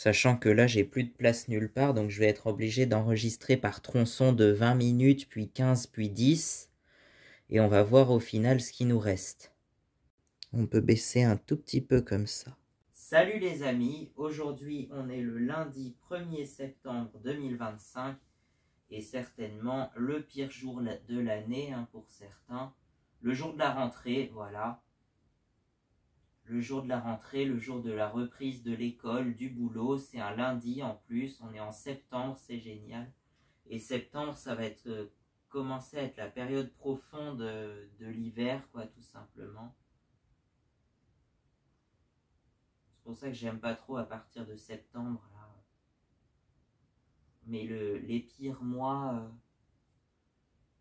Sachant que là, j'ai plus de place nulle part, donc je vais être obligé d'enregistrer par tronçon de 20 minutes, puis 15, puis 10. Et on va voir au final ce qui nous reste. On peut baisser un tout petit peu comme ça. Salut les amis, aujourd'hui on est le lundi 1er septembre 2025 et certainement le pire jour de l'année pour certains. Le jour de la rentrée, voilà. Le jour de la rentrée, le jour de la reprise de l'école, du boulot, c'est un lundi en plus, on est en septembre, c'est génial. Et septembre, ça va être commencer à être la période profonde de l'hiver, quoi, tout simplement. C'est pour ça que j'aime pas trop à partir de septembre, là. Mais les pires mois,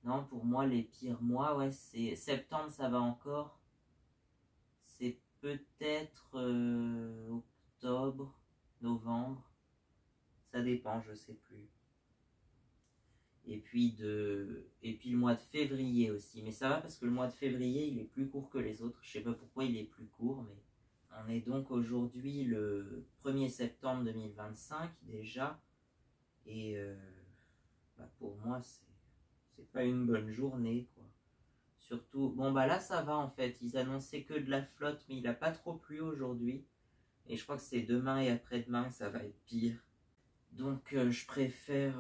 non, pour moi, les pires mois, ouais, c'est septembre, ça va encore. C'est peut-être octobre, novembre. Ça dépend, je sais plus. Et puis le mois de février aussi. Mais ça va parce que le mois de février, il est plus court que les autres. Je sais pas pourquoi il est plus court, mais on est donc aujourd'hui le 1er septembre 2025 déjà. Et pour moi, c'est pas une bonne journée, quoi. Surtout, bon bah là ça va en fait. Ils annonçaient que de la flotte, mais il a pas trop plu aujourd'hui. Et je crois que c'est demain et après-demain que ça va être pire. Donc je préfère,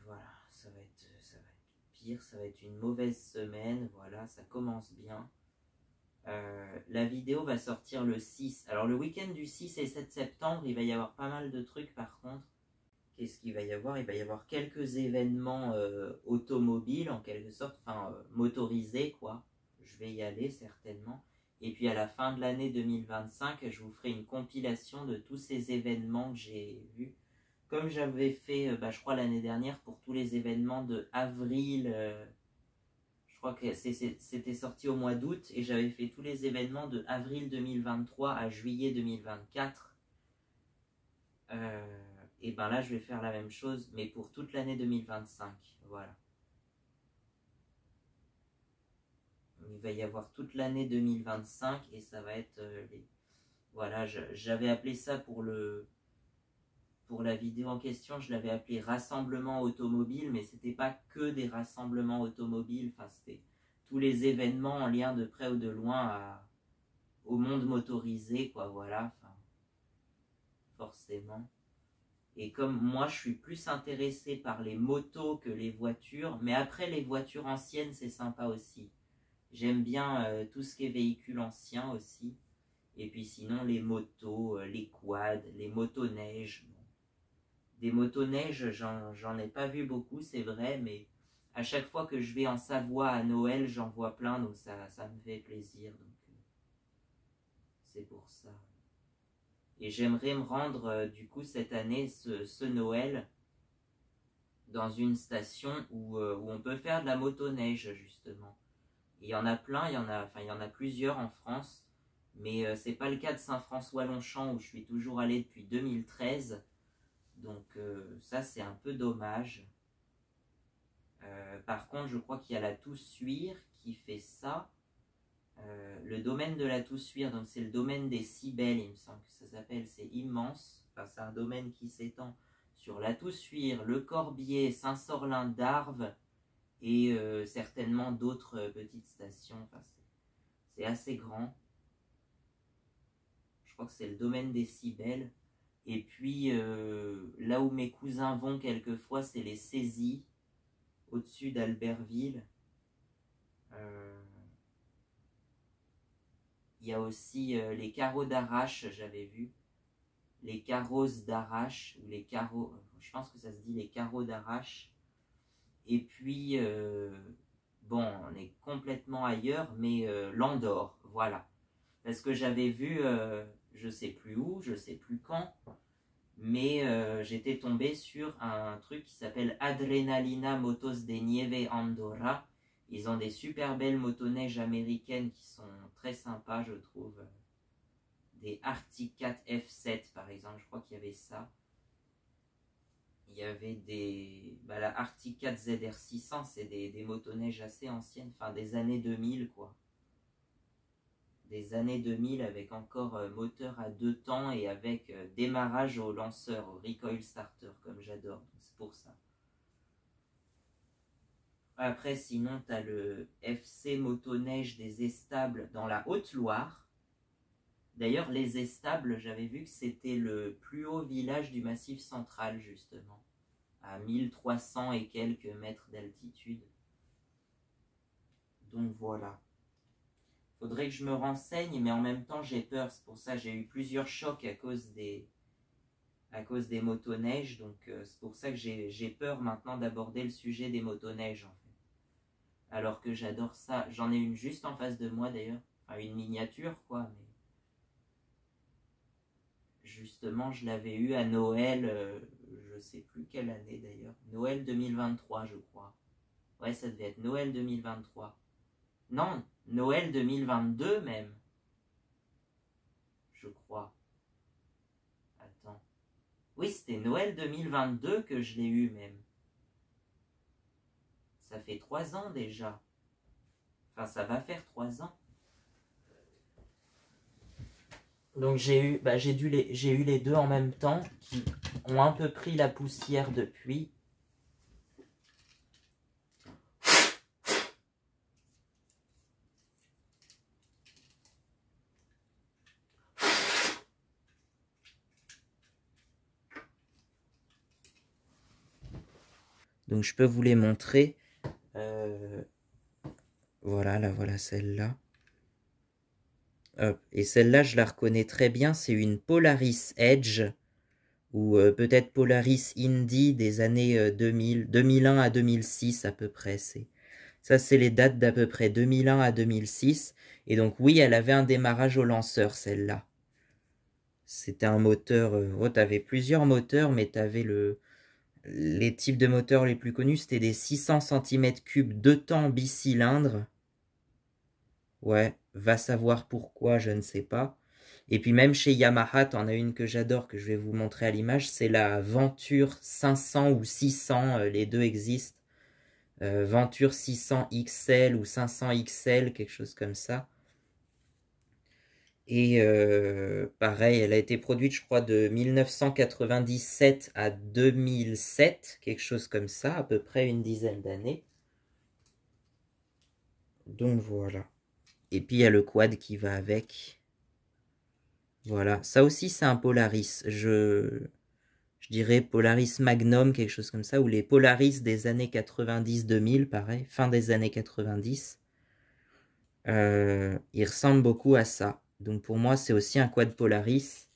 voilà, ça va être pire, ça va être une mauvaise semaine, voilà, ça commence bien. La vidéo va sortir le 6. Alors le week-end du 6 et 7 septembre, il va y avoir pas mal de trucs par contre. Qu'est-ce qu'il va y avoir? Il va y avoir quelques événements automobiles en quelque sorte, enfin motorisés quoi. Je vais y aller certainement. Et puis à la fin de l'année 2025, je vous ferai une compilation de tous ces événements que j'ai vus. Comme j'avais fait, je crois, l'année dernière pour tous les événements de avril, je crois que c'était sorti au mois d'août, et j'avais fait tous les événements de avril 2023 à juillet 2024. Et ben là, je vais faire la même chose, mais pour toute l'année 2025. Voilà. Il va y avoir toute l'année 2025, et ça va être Voilà, j'avais appelé ça pour la vidéo en question, je l'avais appelé rassemblement automobile, mais c'était pas que des rassemblements automobiles, enfin c'était tous les événements en lien de près ou de loin au monde motorisé, quoi, voilà, enfin, forcément. Et comme moi je suis plus intéressé par les motos que les voitures, mais après les voitures anciennes c'est sympa aussi. J'aime bien tout ce qui est véhicule ancien aussi. Et puis sinon les motos, les quads, les motoneiges. Des motoneiges, j'en ai pas vu beaucoup, c'est vrai, mais à chaque fois que je vais en Savoie à Noël, j'en vois plein, donc ça me fait plaisir. Donc c'est pour ça. Et j'aimerais me rendre, du coup, cette année, ce Noël, dans une station où on peut faire de la motoneige, justement. Et il y en a plein, il y en a plusieurs en France, mais c'est pas le cas de Saint-François-Longchamp, où je suis toujours allé depuis 2013. Donc ça, c'est un peu dommage. Par contre, je crois qu'il y a la Toussuire qui fait ça. Le domaine de la Toussuire, donc c'est le domaine des Cybèles, il me semble que ça s'appelle, c'est immense. Enfin, c'est un domaine qui s'étend sur la Toussuire, le Corbier, Saint-Sorlin d'Arves et certainement d'autres petites stations. Enfin, c'est assez grand. Je crois que c'est le domaine des Cybèles. Et puis là où mes cousins vont quelquefois, c'est les Saisies, au-dessus d'Albertville. Il y a aussi les carreaux d'Arrache, j'avais vu. Les carreaux d'Arrache, ou les carreaux, je pense que ça se dit les carreaux d'Arrache. Et puis, bon, on est complètement ailleurs, mais l'Andorre, voilà. Parce que j'avais vu, je sais plus où, je sais plus quand, mais j'étais tombé sur un truc qui s'appelle Adrenalina Motos de Nieve Andorra. Ils ont des super belles motoneiges américaines qui sont très sympas, je trouve. Des Arctic 4 F7 par exemple, je crois qu'il y avait ça. Il y avait la Arctic 4 ZR600, c'est des motoneiges assez anciennes, enfin des années 2000 quoi. des années 2000 avec encore moteur à 2 temps et avec démarrage au lanceur, au recoil starter, comme j'adore. C'est pour ça. Après, sinon, tu as le FC Motoneige des Estables dans la Haute-Loire. D'ailleurs, les Estables, j'avais vu que c'était le plus haut village du Massif central, justement, à 1300 et quelques mètres d'altitude. Donc voilà. Faudrait que je me renseigne, mais en même temps, j'ai peur. C'est pour ça que j'ai eu plusieurs chocs à cause des motoneiges. Donc c'est pour ça que j'ai peur maintenant d'aborder le sujet des motoneiges, en fait. Alors que j'adore ça. J'en ai une juste en face de moi, d'ailleurs. Enfin, une miniature, quoi, mais... Justement, je l'avais eu à Noël, je sais plus quelle année d'ailleurs. Noël 2023, je crois. Ouais, ça devait être Noël 2023. Non, Noël 2022 même. Je crois. Attends. Oui, c'était Noël 2022 que je l'ai eu même. Ça fait 3 ans déjà. Enfin, ça va faire 3 ans. Donc j'ai eu les deux en même temps qui ont un peu pris la poussière depuis. Donc je peux vous les montrer. Voilà, là voilà celle-là. Et celle-là, je la reconnais très bien. C'est une Polaris Edge ou peut-être Polaris Indy des années 2001 à 2006 à peu près. Ça, c'est les dates d'à peu près 2001 à 2006. Et donc oui, elle avait un démarrage au lanceur, celle-là. C'était un moteur... tu avais plusieurs moteurs, mais tu avais les types de moteurs les plus connus. C'était des 600 cm3 2 temps bicylindres. Ouais, va savoir pourquoi, je ne sais pas. Et puis même chez Yamaha, t'en as une que j'adore, que je vais vous montrer à l'image, c'est la Venture 500 ou 600, les deux existent. Venture 600 XL ou 500 XL, quelque chose comme ça. Et pareil, elle a été produite, je crois, de 1997 à 2007, quelque chose comme ça, à peu près une dizaine d'années. Donc voilà. Et puis il y a le quad qui va avec. Voilà, ça aussi c'est un Polaris. Je dirais Polaris Magnum, quelque chose comme ça, ou les Polaris des années 90-2000, pareil, fin des années 90. Il ressemble beaucoup à ça. Donc pour moi, c'est aussi un quad Polaris.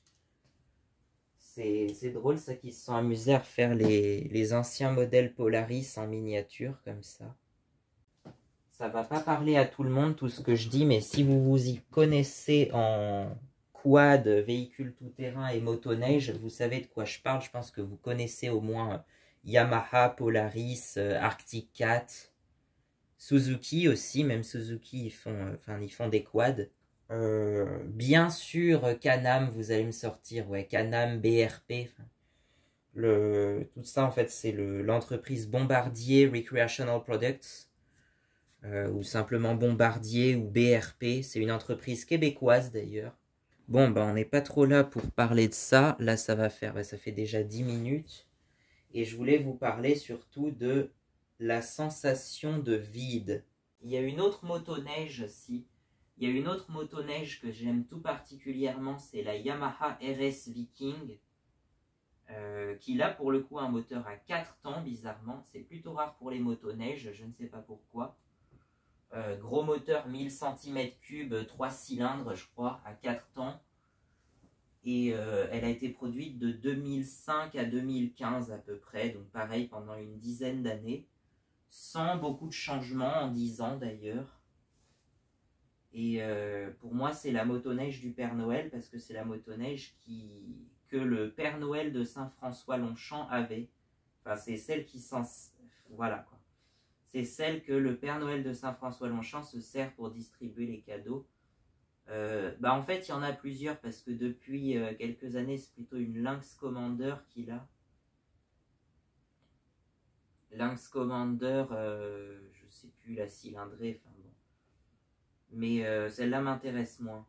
C'est drôle ça qu'ils se sont amusés à refaire les anciens modèles Polaris en miniature comme ça. Ça va pas parler à tout le monde tout ce que je dis, mais si vous vous y connaissez en quad, véhicule tout-terrain et motoneige, vous savez de quoi je parle. Je pense que vous connaissez au moins Yamaha, Polaris, Arctic Cat, Suzuki aussi. Même Suzuki, ils font des quads. Bien sûr, Can-Am, vous allez me sortir, ouais, Can-Am, BRP. Tout ça, en fait, c'est l'entreprise Bombardier Recreational Products. Ou simplement Bombardier ou BRP. C'est une entreprise québécoise d'ailleurs. Bon, ben on n'est pas trop là pour parler de ça. Là, ça fait déjà 10 minutes. Et je voulais vous parler surtout de la sensation de vide. Il y a une autre motoneige aussi. Il y a une autre motoneige que j'aime tout particulièrement, c'est la Yamaha RS Viking. Qui là pour le coup a un moteur à 4 temps, bizarrement. C'est plutôt rare pour les motoneiges, je ne sais pas pourquoi. Gros moteur 1000 cm3, 3 cylindres je crois, à 4 temps. Et elle a été produite de 2005 à 2015 à peu près, donc pareil pendant une dizaine d'années, sans beaucoup de changements en 10 ans d'ailleurs. Et pour moi c'est la motoneige du Père Noël, parce que c'est la motoneige que le Père Noël de Saint-François-Longchamp avait. Enfin c'est celle qui voilà quoi. C'est celle que le Père Noël de Saint-François-Longchamp se sert pour distribuer les cadeaux. En fait, il y en a plusieurs parce que depuis quelques années, c'est plutôt une Lynx Commander qu'il a. Lynx Commander, je sais plus la cylindrée, enfin bon. Mais celle-là m'intéresse moins.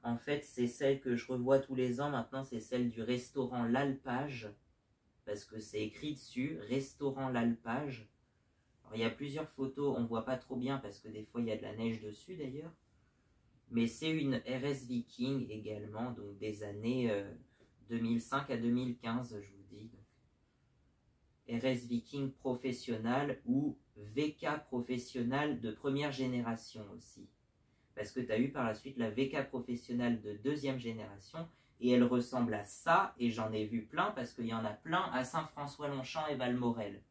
En fait, c'est celle que je revois tous les ans. Maintenant, c'est celle du restaurant L'Alpage. Parce que c'est écrit dessus, restaurant L'Alpage. Alors, il y a plusieurs photos, on ne voit pas trop bien parce que des fois, il y a de la neige dessus d'ailleurs. Mais c'est une RS Viking également, donc des années 2005 à 2015, je vous dis. Donc, RS Viking professionnel ou VK professionnel de première génération aussi. Parce que tu as eu par la suite la VK professionnelle de deuxième génération, et elle ressemble à ça, et j'en ai vu plein, parce qu'il y en a plein à Saint-François-Longchamp et Valmorel.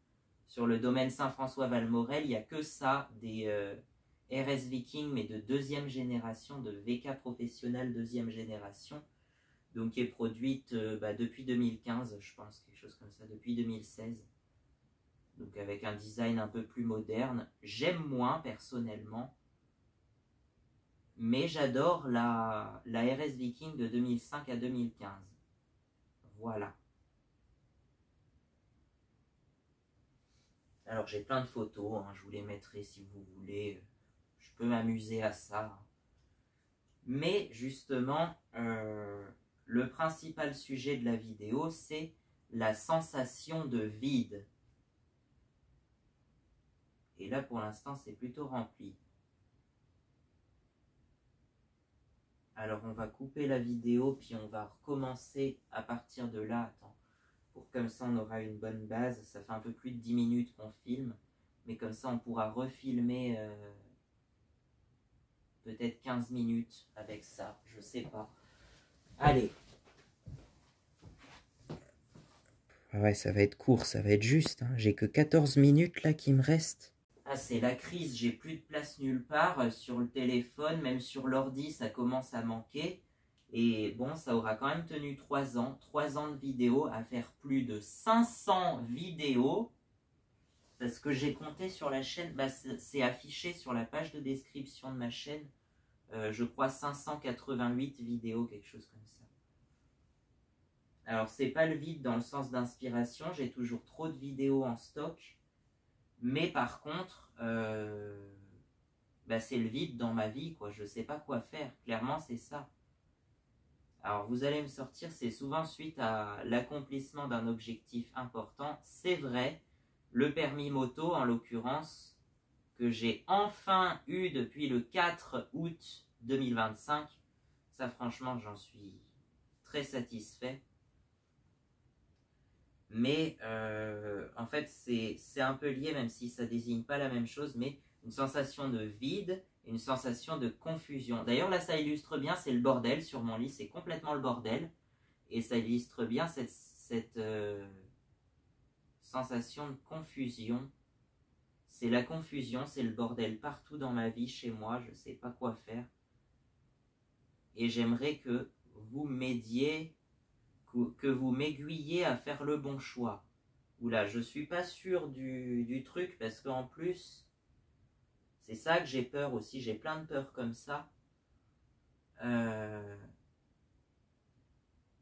Sur le domaine Saint-François-Valmorel, il n'y a que ça, des RS Viking, mais de deuxième génération, de VK professionnelle deuxième génération, donc qui est produite depuis 2015, je pense, quelque chose comme ça, depuis 2016. Donc avec un design un peu plus moderne. J'aime moins, personnellement, mais j'adore la RS Viking de 2005 à 2015. Voilà. Alors j'ai plein de photos, hein, je vous les mettrai si vous voulez. Je peux m'amuser à ça. Mais justement, le principal sujet de la vidéo, c'est la sensation de vide. Et là, pour l'instant, c'est plutôt rempli. Alors, on va couper la vidéo, puis on va recommencer à partir de là. Attends, pour comme ça, on aura une bonne base. Ça fait un peu plus de 10 minutes qu'on filme, mais comme ça, on pourra refilmer peut-être 15 minutes avec ça. Je sais pas. Allez. Ouais, ça va être court, ça va être juste. Hein. J'ai que 14 minutes là qui me restent. Ah, c'est la crise, j'ai plus de place nulle part. Sur le téléphone, même sur l'ordi, ça commence à manquer. Et bon, ça aura quand même tenu 3 ans. 3 ans de vidéos, à faire plus de 500 vidéos. Parce que j'ai compté sur la chaîne, c'est affiché sur la page de description de ma chaîne. Je crois 588 vidéos, quelque chose comme ça. Alors, c'est pas le vide dans le sens d'inspiration, j'ai toujours trop de vidéos en stock. Mais par contre, c'est le vide dans ma vie, quoi. Je sais pas quoi faire. Clairement, c'est ça. Alors, vous allez me sortir, c'est souvent suite à l'accomplissement d'un objectif important. C'est vrai, le permis moto, en l'occurrence, que j'ai enfin eu depuis le 4 août 2025. Ça, franchement, j'en suis très satisfait. Mais en fait, c'est un peu lié, même si ça ne désigne pas la même chose, mais une sensation de vide, une sensation de confusion. D'ailleurs, là, ça illustre bien, c'est le bordel sur mon lit, c'est complètement le bordel. Et ça illustre bien cette sensation de confusion. C'est la confusion, c'est le bordel partout dans ma vie, chez moi, je ne sais pas quoi faire. Et j'aimerais que vous m'aidiez, que vous m'aiguilliez à faire le bon choix. Oula, je suis pas sûr du truc, parce qu'en plus, c'est ça que j'ai peur aussi, j'ai plein de peurs comme ça.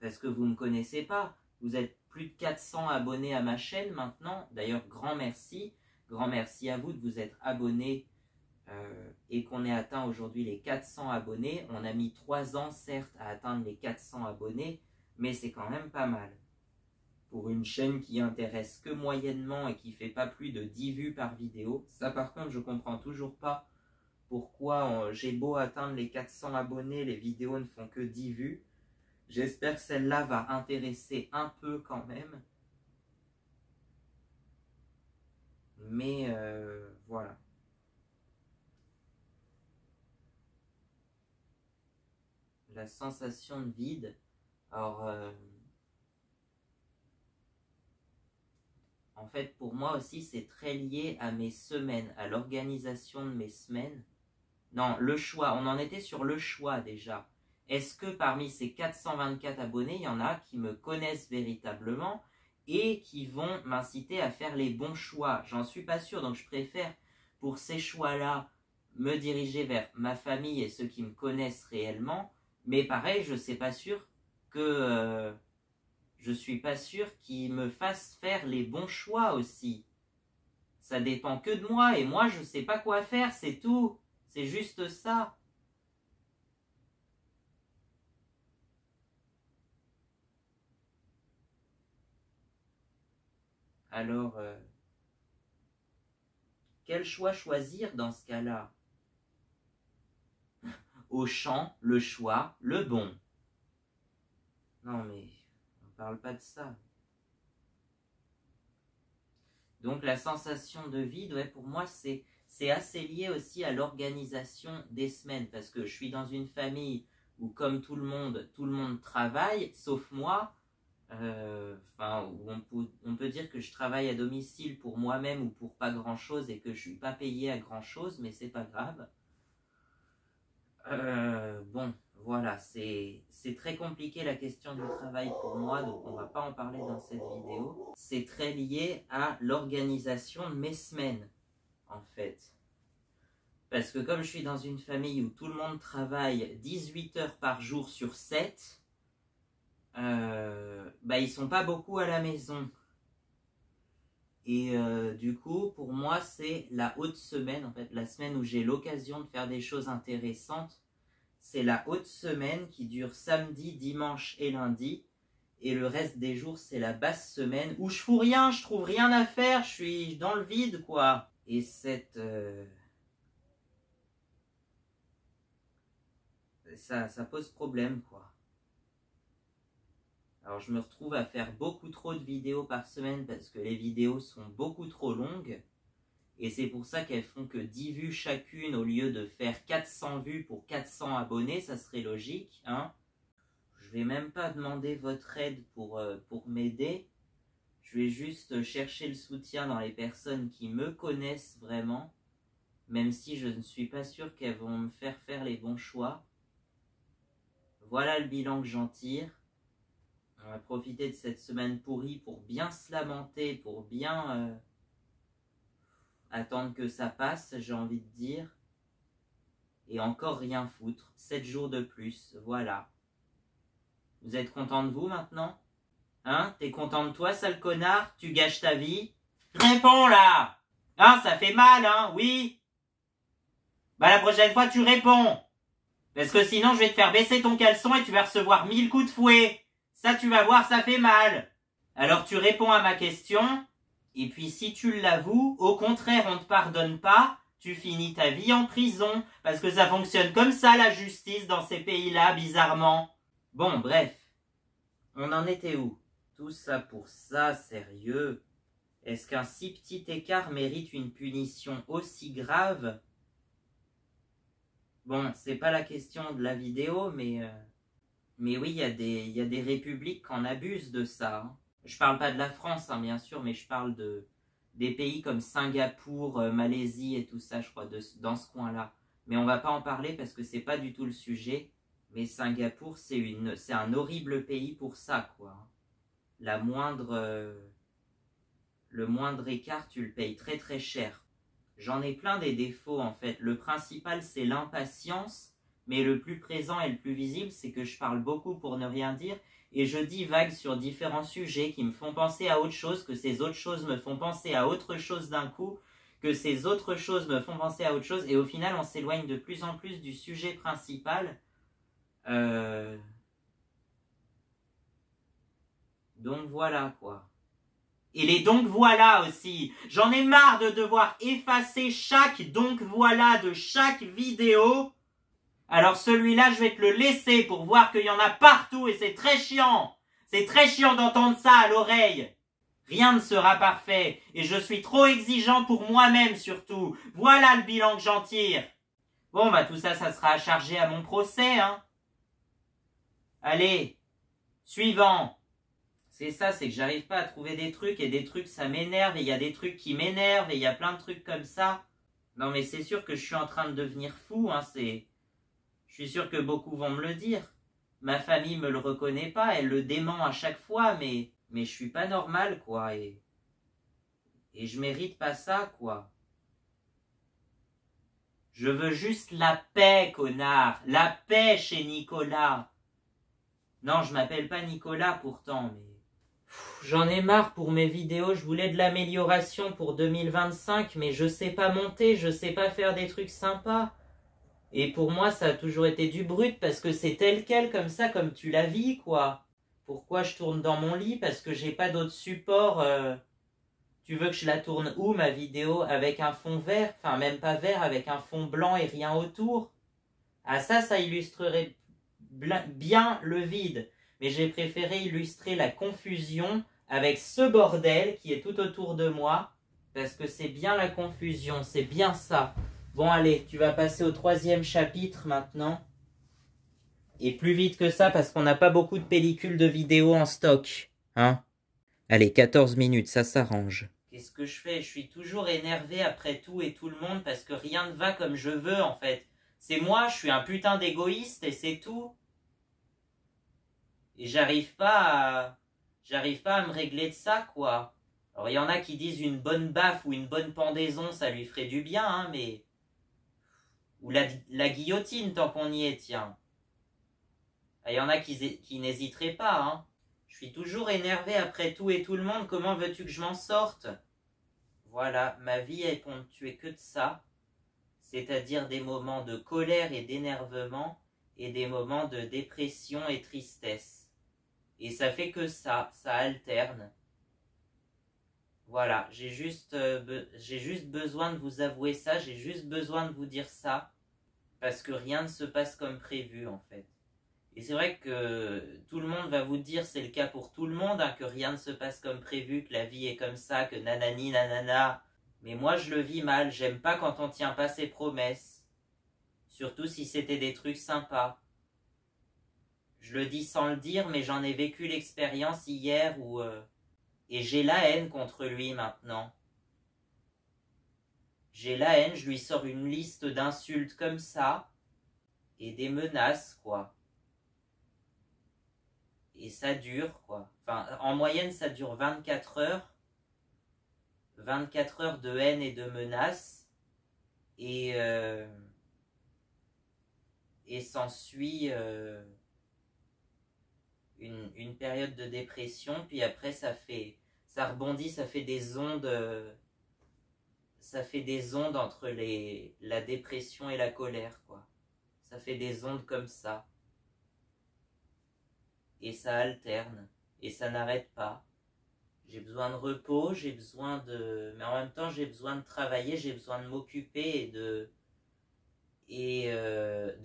Parce que vous ne me connaissez pas. Vous êtes plus de 400 abonnés à ma chaîne maintenant. D'ailleurs, grand merci. Grand merci à vous de vous être abonnés et qu'on ait atteint aujourd'hui les 400 abonnés. On a mis 3 ans, certes, à atteindre les 400 abonnés, mais c'est quand même pas mal. Pour une chaîne qui intéresse que moyennement et qui fait pas plus de 10 vues par vidéo. Ça, par contre, je comprends toujours pas pourquoi j'ai beau atteindre les 400 abonnés, les vidéos ne font que 10 vues. J'espère que celle-là va intéresser un peu quand même. Mais voilà. La sensation de vide. Alors, en fait, pour moi aussi, c'est très lié à mes semaines, à l'organisation de mes semaines. Non, le choix. On en était sur le choix déjà. Est-ce que parmi ces 424 abonnés, il y en a qui me connaissent véritablement et qui vont m'inciter à faire les bons choix? J'en suis pas sûr, donc je préfère pour ces choix-là me diriger vers ma famille et ceux qui me connaissent réellement. Mais pareil, je suis pas sûr qu'ils me fassent faire les bons choix aussi. Ça dépend que de moi et moi je sais pas quoi faire, c'est tout. C'est juste ça. Alors, quel choix choisir dans ce cas-là? Auchan, le choix, le bon. Non mais, on parle pas de ça. Donc la sensation de vide, ouais, pour moi, c'est assez lié aussi à l'organisation des semaines. Parce que je suis dans une famille où, comme tout le monde travaille, sauf moi. Où on peut dire que je travaille à domicile pour moi-même ou pour pas grand-chose et que je suis pas payé à grand-chose, mais c'est pas grave. Bon, voilà, c'est très compliqué la question du travail pour moi, donc on va pas en parler dans cette vidéo. C'est très lié à l'organisation de mes semaines, en fait. Parce que comme je suis dans une famille où tout le monde travaille 18 heures par jour sur 7, ils sont pas beaucoup à la maison. Et du coup, pour moi, c'est la haute semaine, en fait, la semaine où j'ai l'occasion de faire des choses intéressantes. C'est la haute semaine qui dure samedi, dimanche et lundi. Et le reste des jours, c'est la basse semaine où je fous rien, je trouve rien à faire, je suis dans le vide, quoi. Et ça pose problème, quoi. Alors je me retrouve à faire beaucoup trop de vidéos par semaine parce que les vidéos sont beaucoup trop longues. Et c'est pour ça qu'elles font que 10 vues chacune au lieu de faire 400 vues pour 400 abonnés, ça serait logique, hein. Je vais même pas demander votre aide pour m'aider. Je vais juste chercher le soutien dans les personnes qui me connaissent vraiment, même si je ne suis pas sûr qu'elles vont me faire les bons choix. Voilà le bilan que j'en tire. On va profiter de cette semaine pourrie pour bien se lamenter, pour bien attendre que ça passe, j'ai envie de dire. Et encore rien foutre. 7 jours de plus, voilà. Vous êtes content de vous maintenant? Hein? T'es content de toi, sale connard? Tu gâches ta vie? Réponds là! Hein, ça fait mal, hein? Oui? Bah la prochaine fois tu réponds! Parce que sinon je vais te faire baisser ton caleçon et tu vas recevoir 1000 coups de fouet! Ça tu vas voir, ça fait mal! Alors tu réponds à ma question, et puis si tu l'avoues, au contraire on te pardonne pas, tu finis ta vie en prison, parce que ça fonctionne comme ça la justice dans ces pays-là, bizarrement. Bon, bref. On en était où? Tout ça pour ça, sérieux? Est-ce qu'un si petit écart mérite une punition aussi grave? Bon, c'est pas la question de la vidéo, mais oui, il y a des républiques qui en abusent de ça. Hein. Je parle pas de la France, hein, bien sûr, mais je parle des pays comme Singapour, Malaisie et tout ça, je crois, dans ce coin-là. Mais on va pas en parler parce que c'est pas du tout le sujet. Mais Singapour, c'est un horrible pays pour ça, quoi. Le moindre écart, tu le payes très très cher. J'en ai plein des défauts, en fait. Le principal, c'est l'impatience. Mais le plus présent et le plus visible, c'est que je parle beaucoup pour ne rien dire. Et je divague sur différents sujets qui me font penser à autre chose, que ces autres choses me font penser à autre chose d'un coup, que ces autres choses me font penser à autre chose. Et au final, on s'éloigne de plus en plus du sujet principal. Donc voilà quoi. Et les donc voilà aussi. J'en ai marre de devoir effacer chaque donc voilà de chaque vidéo. Alors celui-là, je vais te le laisser pour voir qu'il y en a partout et c'est très chiant. C'est très chiant d'entendre ça à l'oreille. Rien ne sera parfait et je suis trop exigeant pour moi-même surtout. Voilà le bilan que j'en tire. Bon bah tout ça, ça sera à charger à mon procès, hein. Allez, suivant. C'est ça, c'est que j'arrive pas à trouver des trucs et des trucs ça m'énerve et il y a des trucs qui m'énervent et il y a plein de trucs comme ça. Non mais c'est sûr que je suis en train de devenir fou, hein, je suis sûr que beaucoup vont me le dire. Ma famille me le reconnaît pas, elle le dément à chaque fois, mais je suis pas normal quoi et je mérite pas ça quoi. Je veux juste la paix, connard, la paix chez Nicolas. Non, je m'appelle pas Nicolas pourtant, mais... J'en ai marre pour mes vidéos, je voulais de l'amélioration pour 2025, mais je sais pas monter, je sais pas faire des trucs sympas. Et pour moi, ça a toujours été du brut, parce que c'est tel quel, comme ça, comme tu la vis, quoi. Pourquoi je tourne dans mon lit? Parce que j'ai pas d'autre support Tu veux que je la tourne où, ma vidéo? Avec un fond vert? Enfin, même pas vert, avec un fond blanc et rien autour? Ah ça illustrerait bien le vide. Mais j'ai préféré illustrer la confusion avec ce bordel qui est tout autour de moi. Parce que c'est bien la confusion, c'est bien ça. Bon allez, tu vas passer au 3e chapitre maintenant. Et plus vite que ça parce qu'on n'a pas beaucoup de pellicules de vidéo en stock. Hein? Allez, 14 minutes, ça s'arrange. Qu'est-ce que je fais? Je suis toujours énervé après tout et tout le monde parce que rien ne va comme je veux en fait. C'est moi, je suis un putain d'égoïste et c'est tout. Et j'arrive pas à me régler de ça, quoi. Alors il y en a qui disent une bonne baffe ou une bonne pendaison, ça lui ferait du bien, hein, mais... Ou la guillotine, tant qu'on y est, tiens. Il y en a qui n'hésiteraient pas, hein. Je suis toujours énervé après tout et tout le monde, comment veux-tu que je m'en sorte? Voilà, ma vie est ponctuée que de ça. C'est-à-dire des moments de colère et d'énervement et des moments de dépression et tristesse. Et ça fait que ça alterne. Voilà, j'ai juste besoin de vous avouer ça, j'ai juste besoin de vous dire ça, parce que rien ne se passe comme prévu en fait. Et c'est vrai que tout le monde va vous dire, c'est le cas pour tout le monde, hein, que rien ne se passe comme prévu, que la vie est comme ça, que nanani nanana. Mais moi je le vis mal, j'aime pas quand on tient pas ses promesses. Surtout si c'était des trucs sympas. Je le dis sans le dire, mais j'en ai vécu l'expérience hier où... Et j'ai la haine contre lui maintenant. J'ai la haine, je lui sors une liste d'insultes comme ça, et des menaces, quoi. Et ça dure, quoi. Enfin, en moyenne, ça dure 24 heures. 24 heures de haine et de menaces. Et s'ensuit une période de dépression. Puis après, ça rebondit, ça fait des ondes... ça fait des ondes entre la dépression et la colère, quoi. Ça fait des ondes comme ça. Et ça alterne. Et ça n'arrête pas. J'ai besoin de repos, j'ai besoin de... Mais en même temps, j'ai besoin de travailler, j'ai besoin de m'occuper de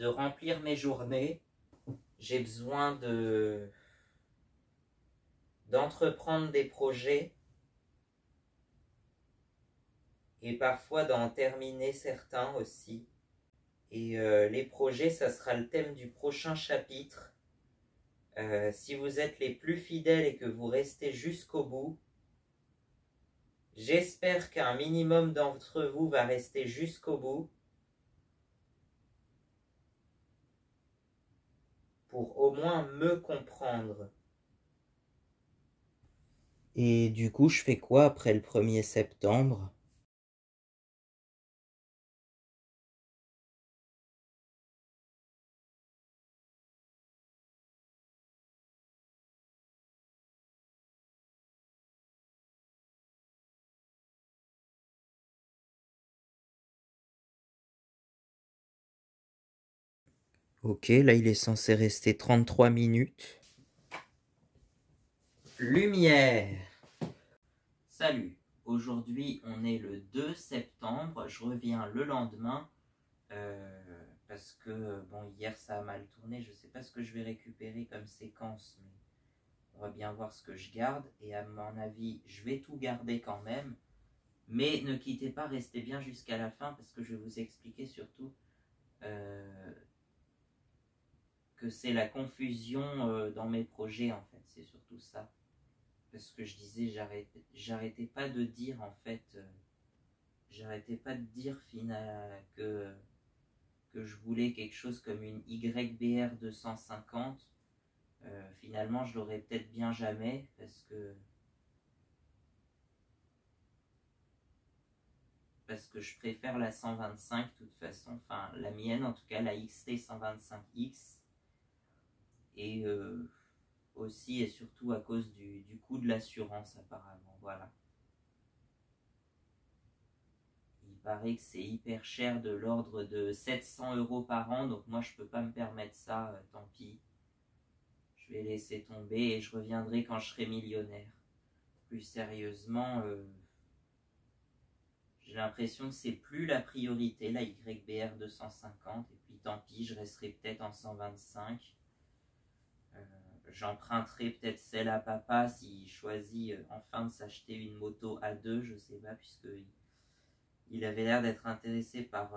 remplir mes journées. J'ai besoin d'entreprendre des projets et parfois d'en terminer certains aussi. Et les projets, ça sera le thème du prochain chapitre. Si vous êtes les plus fidèles et que vous restez jusqu'au bout, j'espère qu'un minimum d'entre vous va rester jusqu'au bout pour au moins me comprendre. Et du coup, je fais quoi après le 1er septembre ? Ok, là il est censé rester 33 minutes. Lumière. Salut, aujourd'hui on est le 2 septembre, je reviens le lendemain parce que bon hier ça a mal tourné, je sais pas ce que je vais récupérer comme séquence, mais on va bien voir ce que je garde et à mon avis je vais tout garder quand même, mais ne quittez pas, restez bien jusqu'à la fin parce que je vais vous expliquer surtout que c'est la confusion dans mes projets en fait, c'est surtout ça. Parce que je disais, j'arrêtais pas de dire en fait, j'arrêtais pas de dire que je voulais quelque chose comme une YBR 250. Finalement, je l'aurais peut-être bien jamais parce que je préfère la 125 de toute façon, enfin la mienne en tout cas, la XT 125X. Et aussi et surtout à cause du coût de l'assurance apparemment, voilà. Il paraît que c'est hyper cher, de l'ordre de 700 € par an, donc moi je peux pas me permettre ça, tant pis. Je vais laisser tomber et je reviendrai quand je serai millionnaire. Plus sérieusement, J'ai l'impression que c'est plus la priorité, la YBR 250. Et puis tant pis, je resterai peut-être en 125. J'emprunterai peut-être celle à papa s'il choisit enfin de s'acheter une moto A2, je sais pas, puisque il avait l'air d'être intéressé par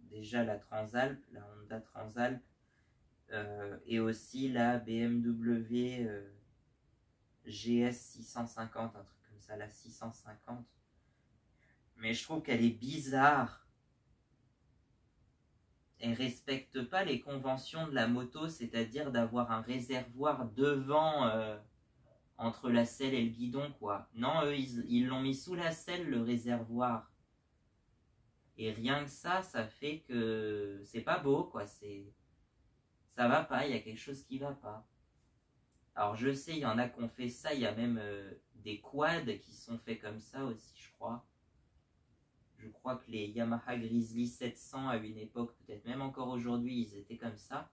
déjà la Transalp, la Honda Transalp, et aussi la BMW GS 650, un truc comme ça, la 650. Mais je trouve qu'elle est bizarre. Elle respecte pas les conventions de la moto, c'est-à-dire d'avoir un réservoir devant, entre la selle et le guidon, quoi. Non, eux, ils l'ont mis sous la selle, le réservoir. Et rien que ça fait que c'est pas beau, quoi. Ça va pas, il y a quelque chose qui va pas. Alors je sais, il y en a qui ont fait ça, il y a même des quads qui sont faits comme ça aussi, je crois. Je crois que les Yamaha Grizzly 700 à une époque, peut-être même encore aujourd'hui, ils étaient comme ça.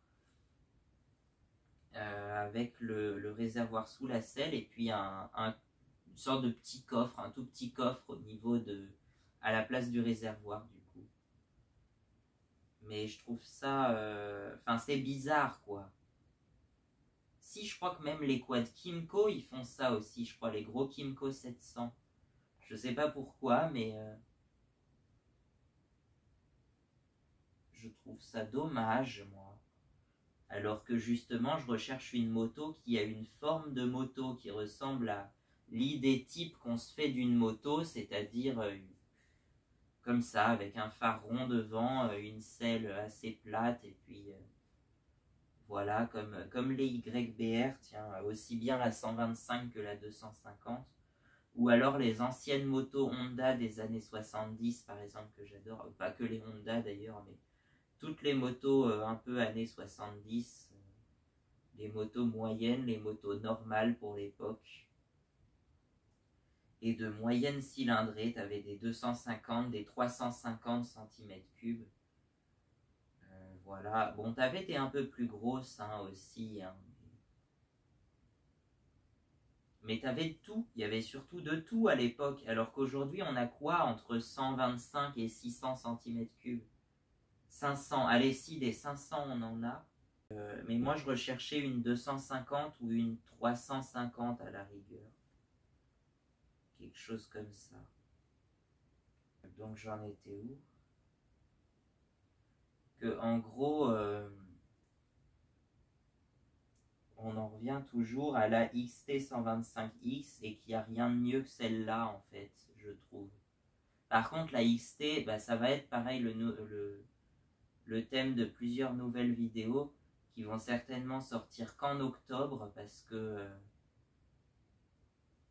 Avec le réservoir sous la selle et puis une sorte de petit coffre, un tout petit coffre au niveau à la place du réservoir du coup. Mais je trouve ça, enfin c'est bizarre quoi. Si, je crois que même les quads Kymco ils font ça aussi, je crois les gros Kymco 700. Je sais pas pourquoi, mais je trouve ça dommage moi. Alors que justement je recherche une moto qui a une forme de moto qui ressemble à l'idée type qu'on se fait d'une moto, c'est-à-dire comme ça, avec un phare rond devant, une selle assez plate, et puis voilà, comme les YBR, tiens, aussi bien la 125 que la 250, ou alors les anciennes motos Honda des années 70, par exemple, que j'adore, pas que les Honda d'ailleurs, mais toutes les motos un peu années 70, les motos moyennes, les motos normales pour l'époque, et de moyenne cylindrée, tu avais des 250, des 350 cm3. Voilà. Bon, t'avais été un peu plus grosse hein, aussi. Hein. Mais t'avais de tout. Il y avait surtout de tout à l'époque. Alors qu'aujourd'hui, on a quoi entre 125 et 600 cm3? 500. Allez, si, des 500, on en a. Mais moi, je recherchais une 250 ou une 350 à la rigueur. Quelque chose comme ça. Donc, j'en étais où? Que, en gros... on en revient toujours à la XT125X et qu'il n'y a rien de mieux que celle-là en fait, je trouve. Par contre la XT, bah, ça va être pareil le thème de plusieurs nouvelles vidéos qui vont certainement sortir qu'en octobre parce que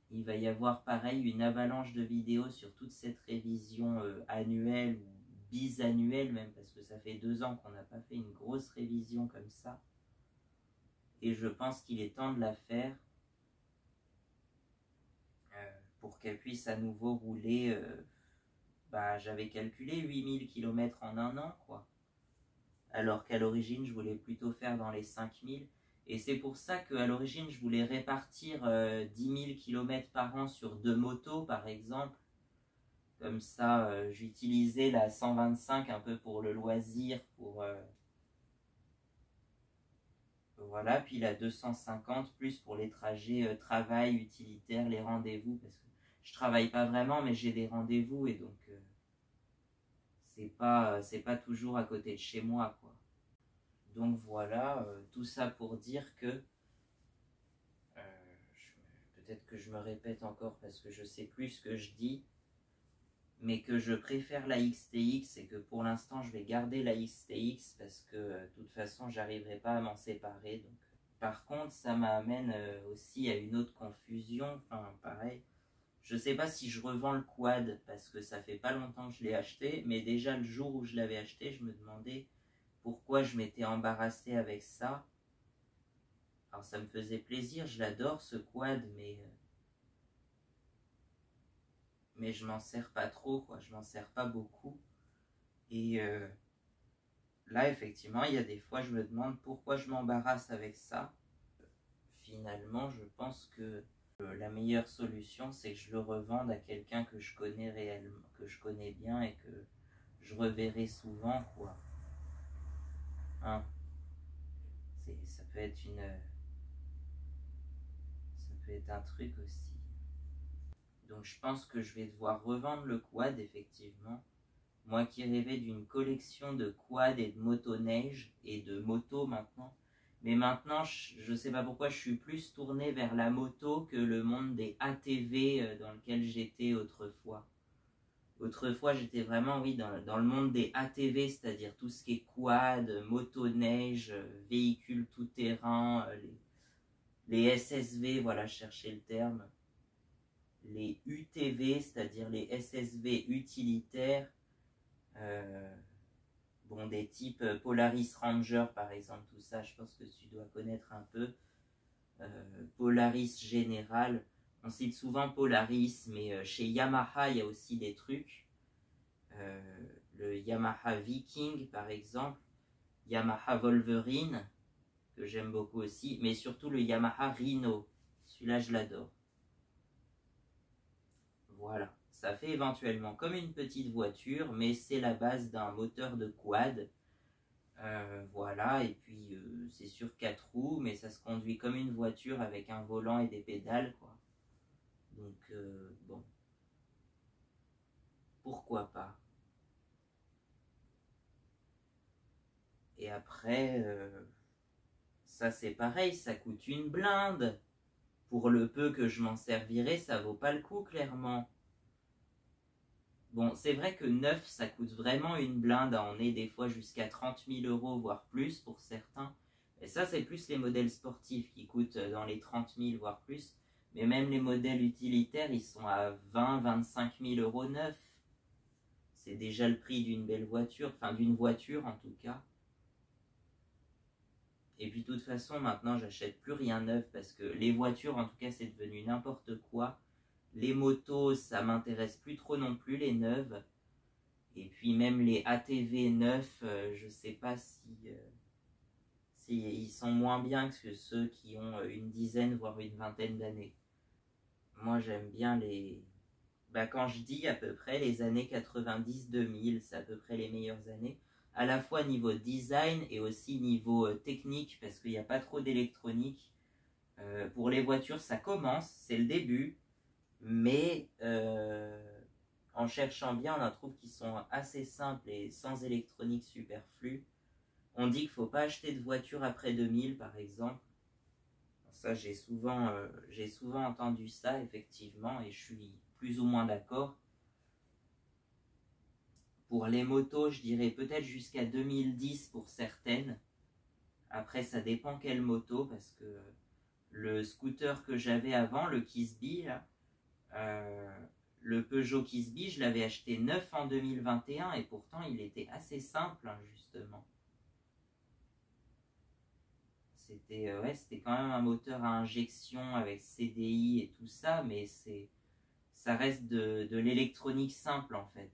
il va y avoir pareil une avalanche de vidéos sur toute cette révision annuelle ou bisannuelle même parce que ça fait 2 ans qu'on n'a pas fait une grosse révision comme ça. Et je pense qu'il est temps de la faire pour qu'elle puisse à nouveau rouler. J'avais calculé 8000 km en un an, quoi. Alors qu'à l'origine, je voulais plutôt faire dans les 5000. Et c'est pour ça qu'à l'origine, je voulais répartir 10 000 km par an sur 2 motos, par exemple. Comme ça, j'utilisais la 125 un peu pour le loisir, voilà, puis la 250 plus pour les trajets travail, utilitaire, les rendez-vous, parce que je travaille pas vraiment, mais j'ai des rendez-vous et donc c'est pas toujours à côté de chez moi, quoi. Donc voilà, tout ça pour dire que peut-être que je me répète encore parce que je sais plus ce que je dis, mais que je préfère la XTX et que pour l'instant je vais garder la XTX parce que de toute façon j'arriverai pas à m'en séparer. Donc. Par contre, ça m'amène aussi à une autre confusion. Enfin, pareil. Je sais pas si je revends le quad parce que ça fait pas longtemps que je l'ai acheté, mais déjà le jour où je l'avais acheté, je me demandais pourquoi je m'étais embarrassé avec ça. Alors ça me faisait plaisir, je l'adore ce quad, mais je m'en sers pas trop, quoi. Je m'en sers pas beaucoup. Et là, effectivement, il y a des fois, je me demande pourquoi je m'embarrasse avec ça. Finalement, je pense que La meilleure solution, c'est que je le revende à quelqu'un que je connais réellement, que je connais bien et que je reverrai souvent, quoi. Hein? Ça peut être ça peut être un truc aussi. Donc je pense que je vais devoir revendre le quad, effectivement. Moi qui rêvais d'une collection de quads et de motoneige et de motos maintenant. Mais maintenant, je sais pas pourquoi, je suis plus tourné vers la moto que le monde des ATV dans lequel j'étais autrefois. Autrefois, j'étais vraiment, oui, dans le monde des ATV, c'est-à-dire tout ce qui est quad, motoneige, véhicules tout-terrain, les SSV, voilà, je cherchais le terme. Les UTV, c'est-à-dire les SSV utilitaires. Bon, des types Polaris Ranger par exemple, tout ça, je pense que tu dois connaître un peu. Polaris Général, on cite souvent Polaris, mais chez Yamaha, il y a aussi des trucs. Le Yamaha Viking par exemple, Yamaha Wolverine, que j'aime beaucoup aussi, mais surtout le Yamaha Rhino, celui-là je l'adore. Voilà, ça fait éventuellement comme une petite voiture, mais c'est la base d'un moteur de quad. Voilà, et puis c'est sur 4 roues, mais ça se conduit comme une voiture avec un volant et des pédales, quoi. Donc, bon, pourquoi pas. Et après, ça c'est pareil, ça coûte une blinde. Pour le peu que je m'en servirai, ça vaut pas le coup, clairement. Bon, c'est vrai que neuf, ça coûte vraiment une blinde. On est des fois jusqu'à 30 000 euros, voire plus pour certains. Et ça, c'est plus les modèles sportifs qui coûtent dans les 30 000, voire plus. Mais même les modèles utilitaires, ils sont à 20-25 000 euros neufs. C'est déjà le prix d'une belle voiture, enfin d'une voiture en tout cas. Et puis de toute façon, maintenant, j'achète plus rien neuf parce que les voitures, en tout cas, c'est devenu n'importe quoi. Les motos, ça m'intéresse plus trop non plus, les neuves. Et puis même les ATV neufs, je sais pas si ils sont moins bien que ceux qui ont une dizaine, voire une vingtaine d'années. Moi, j'aime bien quand je dis à peu près les années 90-2000, c'est à peu près les meilleures années. À la fois niveau design et aussi niveau technique, parce qu'il n'y a pas trop d'électronique. Pour les voitures, ça commence, c'est le début. Mais en cherchant bien, on en trouve qui sont assez simples et sans électronique superflue. On dit qu'il ne faut pas acheter de voiture après 2000, par exemple. Ça, j'ai souvent entendu ça, effectivement, et je suis plus ou moins d'accord. Pour les motos, je dirais peut-être jusqu'à 2010 pour certaines. Après, ça dépend quelle moto, parce que le scooter que j'avais avant, le Kisby, là, le Peugeot Kisby, je l'avais acheté neuf en 2021 et pourtant il était assez simple, hein, justement. C'était quand même un moteur à injection avec CDI et tout ça, mais ça reste de l'électronique simple en fait.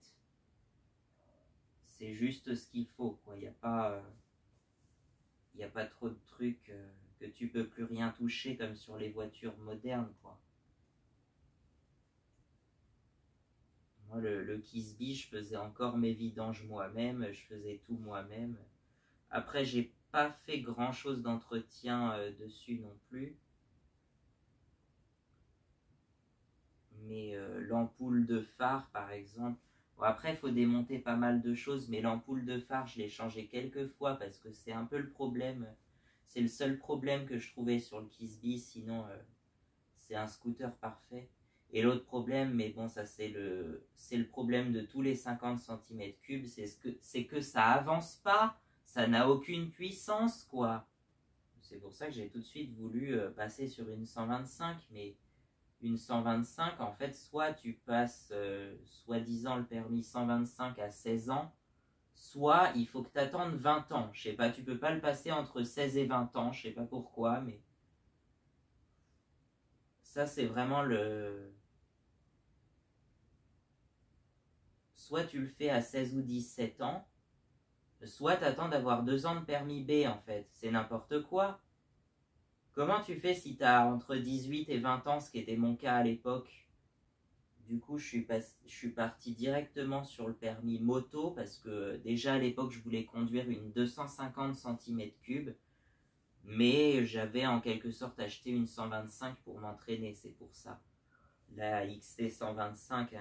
C'est juste ce qu'il faut, quoi. Il n'y a pas trop de trucs que tu peux plus rien toucher comme sur les voitures modernes, quoi. Moi, le Kisby, je faisais encore mes vidanges moi-même, je faisais tout moi-même. Après, j'ai pas fait grand chose d'entretien dessus non plus. Mais l'ampoule de phare, par exemple. Bon, après, il faut démonter pas mal de choses, mais l'ampoule de phare, je l'ai changée quelques fois parce que c'est un peu le problème. C'est le seul problème que je trouvais sur le Kisby, sinon c'est un scooter parfait. Et l'autre problème, mais bon, ça c'est le problème de tous les 50 cm3, c'est que ça avance pas, ça n'a aucune puissance, quoi. C'est pour ça que j'ai tout de suite voulu passer sur une 125, mais une 125, en fait, soit tu passes, soi-disant, le permis 125 à 16 ans, soit il faut que tu attendes 20 ans. Je sais pas, tu peux pas le passer entre 16 et 20 ans, je sais pas pourquoi, mais ça c'est vraiment soit tu le fais à 16 ou 17 ans, soit tu attends d'avoir 2 ans de permis B en fait. C'est n'importe quoi. Comment tu fais si tu as entre 18 et 20 ans, ce qui était mon cas à l'époque? Du coup, je suis parti directement sur le permis moto parce que déjà à l'époque, je voulais conduire une 250 cm3, mais j'avais en quelque sorte acheté une 125 pour m'entraîner, c'est pour ça. La XT 125,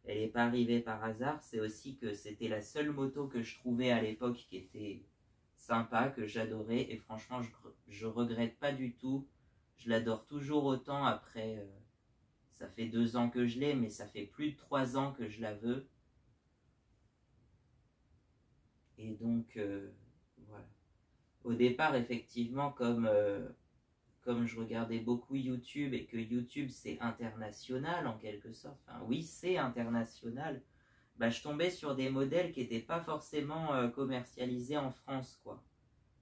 elle n'est pas arrivée par hasard, c'est aussi que c'était la seule moto que je trouvais à l'époque qui était sympa, que j'adorais, et franchement, je regrette pas du tout. Je l'adore toujours autant après. Ça fait 2 ans que je l'ai, mais ça fait plus de 3 ans que je la veux. Et donc, voilà. Au départ, effectivement, comme je regardais beaucoup YouTube et que YouTube c'est international en quelque sorte, enfin oui, c'est international, bah, je tombais sur des modèles qui n'étaient pas forcément commercialisés en France, quoi.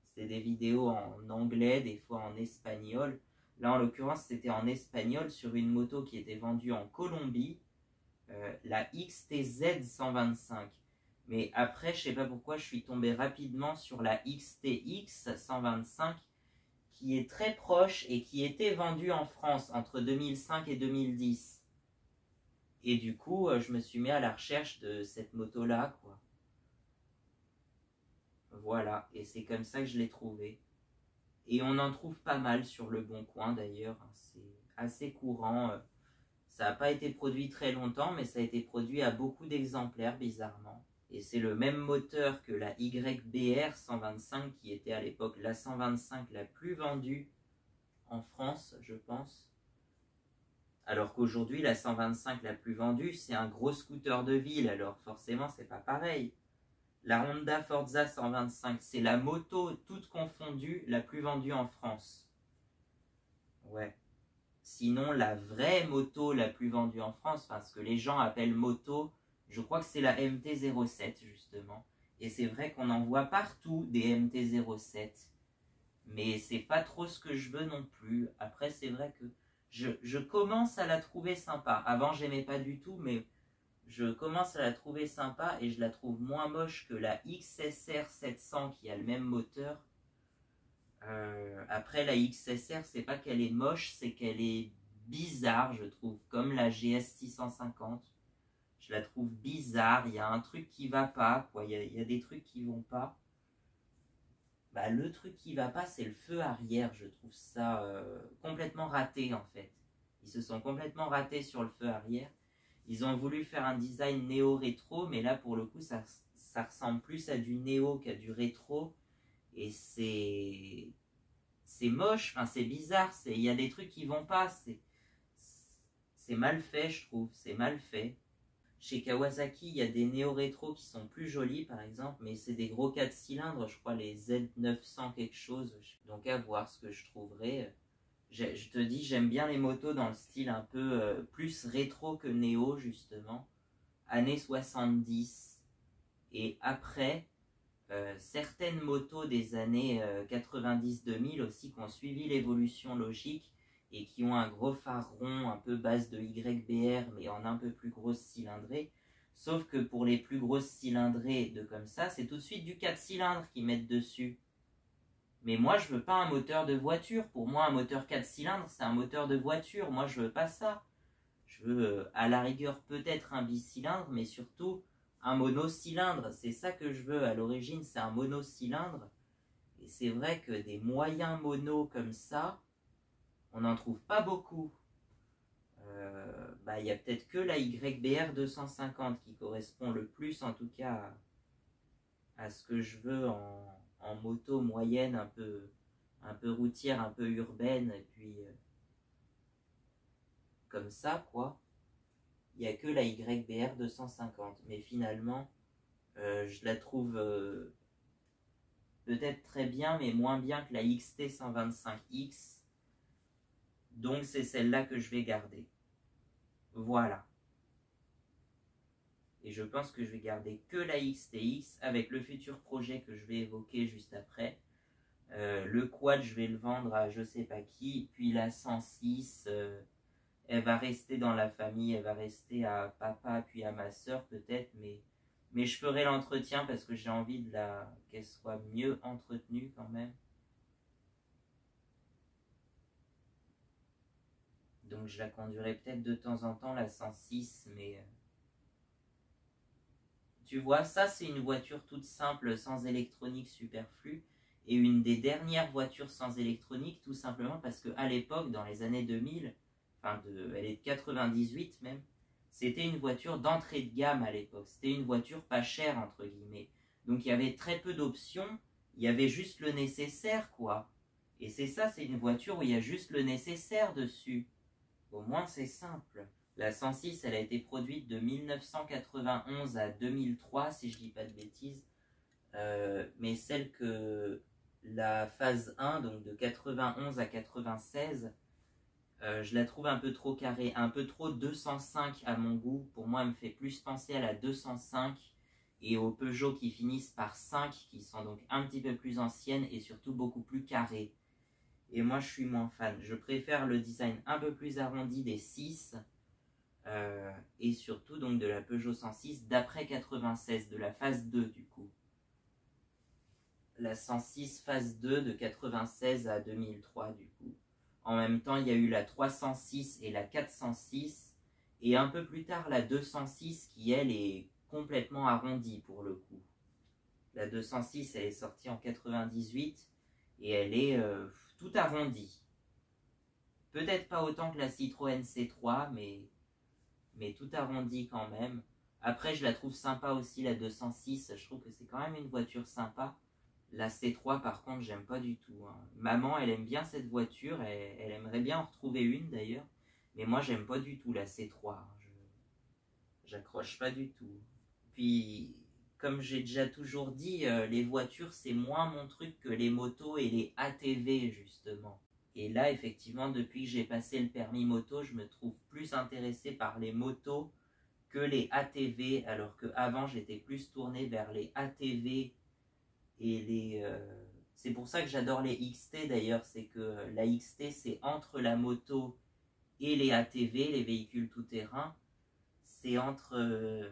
C'était des vidéos en anglais, des fois en espagnol. Là, en l'occurrence, c'était en espagnol sur une moto qui était vendue en Colombie, la XTZ 125. Mais après, je sais pas pourquoi, je suis tombé rapidement sur la XTX 125 qui est très proche et qui était vendue en France entre 2005 et 2010. Et du coup, je me suis mis à la recherche de cette moto-là, quoi. Voilà, et c'est comme ça que je l'ai trouvée. Et on en trouve pas mal sur le Bon Coin d'ailleurs, c'est assez courant. Ça n'a pas été produit très longtemps, mais ça a été produit à beaucoup d'exemplaires, bizarrement. Et c'est le même moteur que la YBR 125, qui était à l'époque la 125 la plus vendue en France, je pense. Alors qu'aujourd'hui, la 125 la plus vendue, c'est un gros scooter de ville, alors forcément, c'est pas pareil. La Honda Forza 125, c'est la moto toute confondue la plus vendue en France. Ouais. Sinon, la vraie moto la plus vendue en France, enfin ce que les gens appellent moto, je crois que c'est la MT-07 justement. Et c'est vrai qu'on en voit partout des MT-07. Mais c'est pas trop ce que je veux non plus. Après, c'est vrai que je commence à la trouver sympa. Avant, j'aimais pas du tout, mais je commence à la trouver sympa et je la trouve moins moche que la XSR 700 qui a le même moteur. Après, la XSR, c'est pas qu'elle est moche, c'est qu'elle est bizarre, je trouve, comme la GS 650. Je la trouve bizarre, il y a un truc qui va pas, quoi. Il y a des trucs qui vont pas. Bah, le truc qui va pas, c'est le feu arrière. Je trouve ça complètement raté, en fait. Ils se sont complètement ratés sur le feu arrière. Ils ont voulu faire un design néo-rétro, mais là, pour le coup, ça ressemble plus à du néo qu'à du rétro. Et c'est moche, enfin, c'est bizarre, il y a des trucs qui vont pas, c'est mal fait, je trouve, c'est mal fait. Chez Kawasaki, il y a des néo-rétro qui sont plus jolis, par exemple, mais c'est des gros 4 cylindres, je crois les Z900 quelque chose, donc à voir ce que je trouverai. Je te dis, j'aime bien les motos dans le style un peu plus rétro que néo, justement, années 70. Et après, certaines motos des années 90-2000 aussi qui ont suivi l'évolution logique et qui ont un gros phare rond un peu base de YBR mais en un peu plus grosse cylindrée. Sauf que pour les plus grosses cylindrées de comme ça, c'est tout de suite du 4 cylindres qu'ils mettent dessus. Mais moi, je veux pas un moteur de voiture. Pour moi, un moteur 4 cylindres, c'est un moteur de voiture. Moi, je veux pas ça. Je veux, à la rigueur, peut-être un bicylindre, mais surtout un monocylindre. C'est ça que je veux. À l'origine, c'est un monocylindre. Et c'est vrai que des moyens mono comme ça, on n'en trouve pas beaucoup. Il y a peut-être que la YBR 250 qui correspond le plus, en tout cas, à ce que je veux en moto moyenne, un peu routière, un peu urbaine, et puis comme ça, quoi. Il n'y a que la YBR 250. Mais finalement, je la trouve peut-être très bien, mais moins bien que la XT 125X. Donc c'est celle-là que je vais garder. Voilà. Et je pense que je vais garder que la XTX avec le futur projet que je vais évoquer juste après. Le quad, je vais le vendre à je sais pas qui. Puis la 106, elle va rester dans la famille, elle va rester à papa puis à ma soeur peut-être, mais je ferai l'entretien parce que j'ai envie qu'elle soit mieux entretenue quand même. Donc je la conduirai peut-être de temps en temps, la 106, mais... tu vois, ça c'est une voiture toute simple, sans électronique superflue, et une des dernières voitures sans électronique, tout simplement parce qu'à l'époque, dans les années 2000, elle est de 98 même, c'était une voiture d'entrée de gamme à l'époque, c'était une voiture pas chère, entre guillemets. Donc il y avait très peu d'options, il y avait juste le nécessaire, quoi. Et c'est ça, c'est une voiture où il y a juste le nécessaire dessus. Au moins c'est simple. La 106, elle a été produite de 1991 à 2003, si je dis pas de bêtises. Mais celle que la phase 1, donc de 91 à 96, je la trouve un peu trop carrée, un peu trop 205 à mon goût. Pour moi, elle me fait plus penser à la 205 et aux Peugeot qui finissent par 5, qui sont donc un petit peu plus anciennes et surtout beaucoup plus carrées. Et moi, je suis moins fan. Je préfère le design un peu plus arrondi des 6 et surtout donc de la Peugeot 106 d'après 96, de la phase 2 du coup. La 106 phase 2 de 96 à 2003 du coup. En même temps, il y a eu la 306 et la 406 et un peu plus tard la 206 qui elle est complètement arrondie pour le coup. La 206 elle est sortie en 98 et elle est tout arrondie. Peut-être pas autant que la Citroën C3 mais tout arrondi quand même. Après, je la trouve sympa aussi, la 206. Je trouve que c'est quand même une voiture sympa. La C3, par contre, j'aime pas du tout. Hein. Maman, elle aime bien cette voiture. Elle aimerait bien en retrouver une, d'ailleurs. Mais moi, j'aime pas du tout la C3. Hein. J'accroche pas du tout. Puis, comme j'ai déjà toujours dit, les voitures, c'est moins mon truc que les motos et les ATV, justement. Et là, effectivement, depuis que j'ai passé le permis moto, je me trouve plus intéressé par les motos que les ATV, alors qu'avant, j'étais plus tourné vers les ATV et les... C'est pour ça que j'adore les XT d'ailleurs, c'est que la XT, c'est entre la moto et les ATV, les véhicules tout-terrain. C'est entre...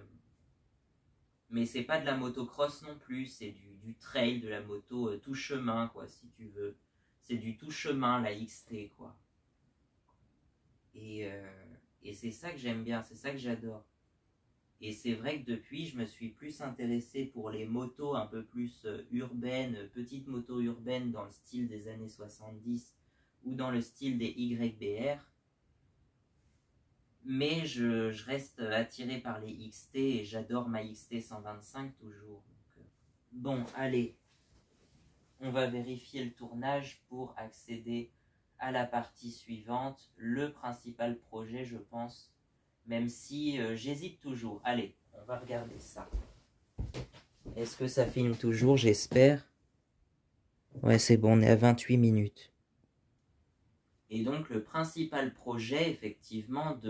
Mais c'est pas de la motocross non plus, c'est du trail, de la moto tout chemin, quoi, si tu veux. C'est du tout chemin, la XT, quoi. Et c'est ça que j'aime bien, c'est ça que j'adore. Et c'est vrai que depuis, je me suis plus intéressé pour les motos un peu plus urbaines, petites motos urbaines dans le style des années 70 ou dans le style des YBR. Mais je reste attiré par les XT et j'adore ma XT 125 toujours. Donc, bon, allez, on va vérifier le tournage pour accéder à la partie suivante, le principal projet, je pense, même si j'hésite toujours. Allez, on va regarder ça. Est-ce que ça filme toujours, j'espère? Ouais, c'est bon, on est à 28 minutes. Et donc, le principal projet, effectivement,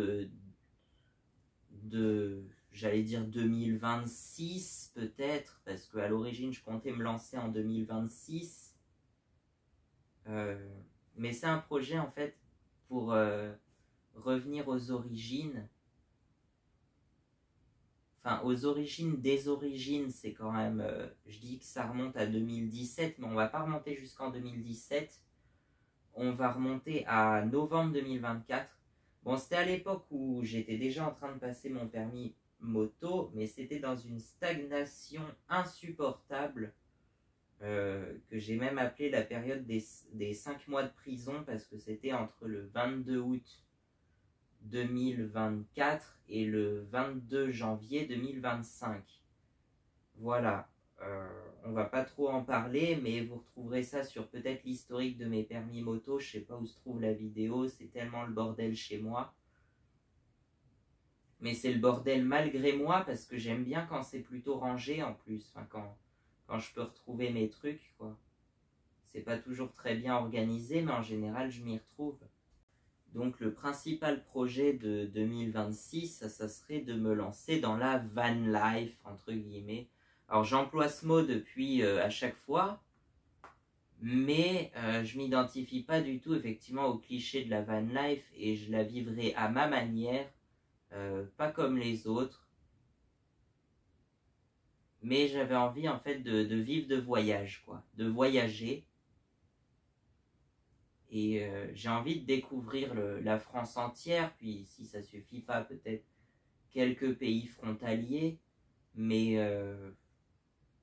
j'allais dire 2026 peut-être, parce qu'à l'origine, je comptais me lancer en 2026. Mais c'est un projet, en fait, pour revenir aux origines. Enfin, aux origines des origines, c'est quand même... je dis que ça remonte à 2017, mais on va pas remonter jusqu'en 2017. On va remonter à novembre 2024. Bon, c'était à l'époque où j'étais déjà en train de passer mon permis moto, mais c'était dans une stagnation insupportable que j'ai même appelé la période des 5 mois de prison parce que c'était entre le 22 août 2024 et le 22 janvier 2025. Voilà, on va pas trop en parler, mais vous retrouverez ça sur peut-être l'historique de mes permis moto. Je sais pas où se trouve la vidéo, c'est tellement le bordel chez moi. Mais c'est le bordel malgré moi parce que j'aime bien quand c'est plutôt rangé en plus. Enfin, quand je peux retrouver mes trucs, quoi. C'est pas toujours très bien organisé, mais en général, je m'y retrouve. Donc le principal projet de 2026, ça serait de me lancer dans la van life, entre guillemets. Alors j'emploie ce mot depuis à chaque fois, mais je m'identifie pas du tout effectivement au cliché de la van life et je la vivrai à ma manière, pas comme les autres. Mais j'avais envie en fait de vivre de voyage, quoi, de voyager. Et j'ai envie de découvrir la France entière, puis si ça suffit pas, peut-être quelques pays frontaliers, mais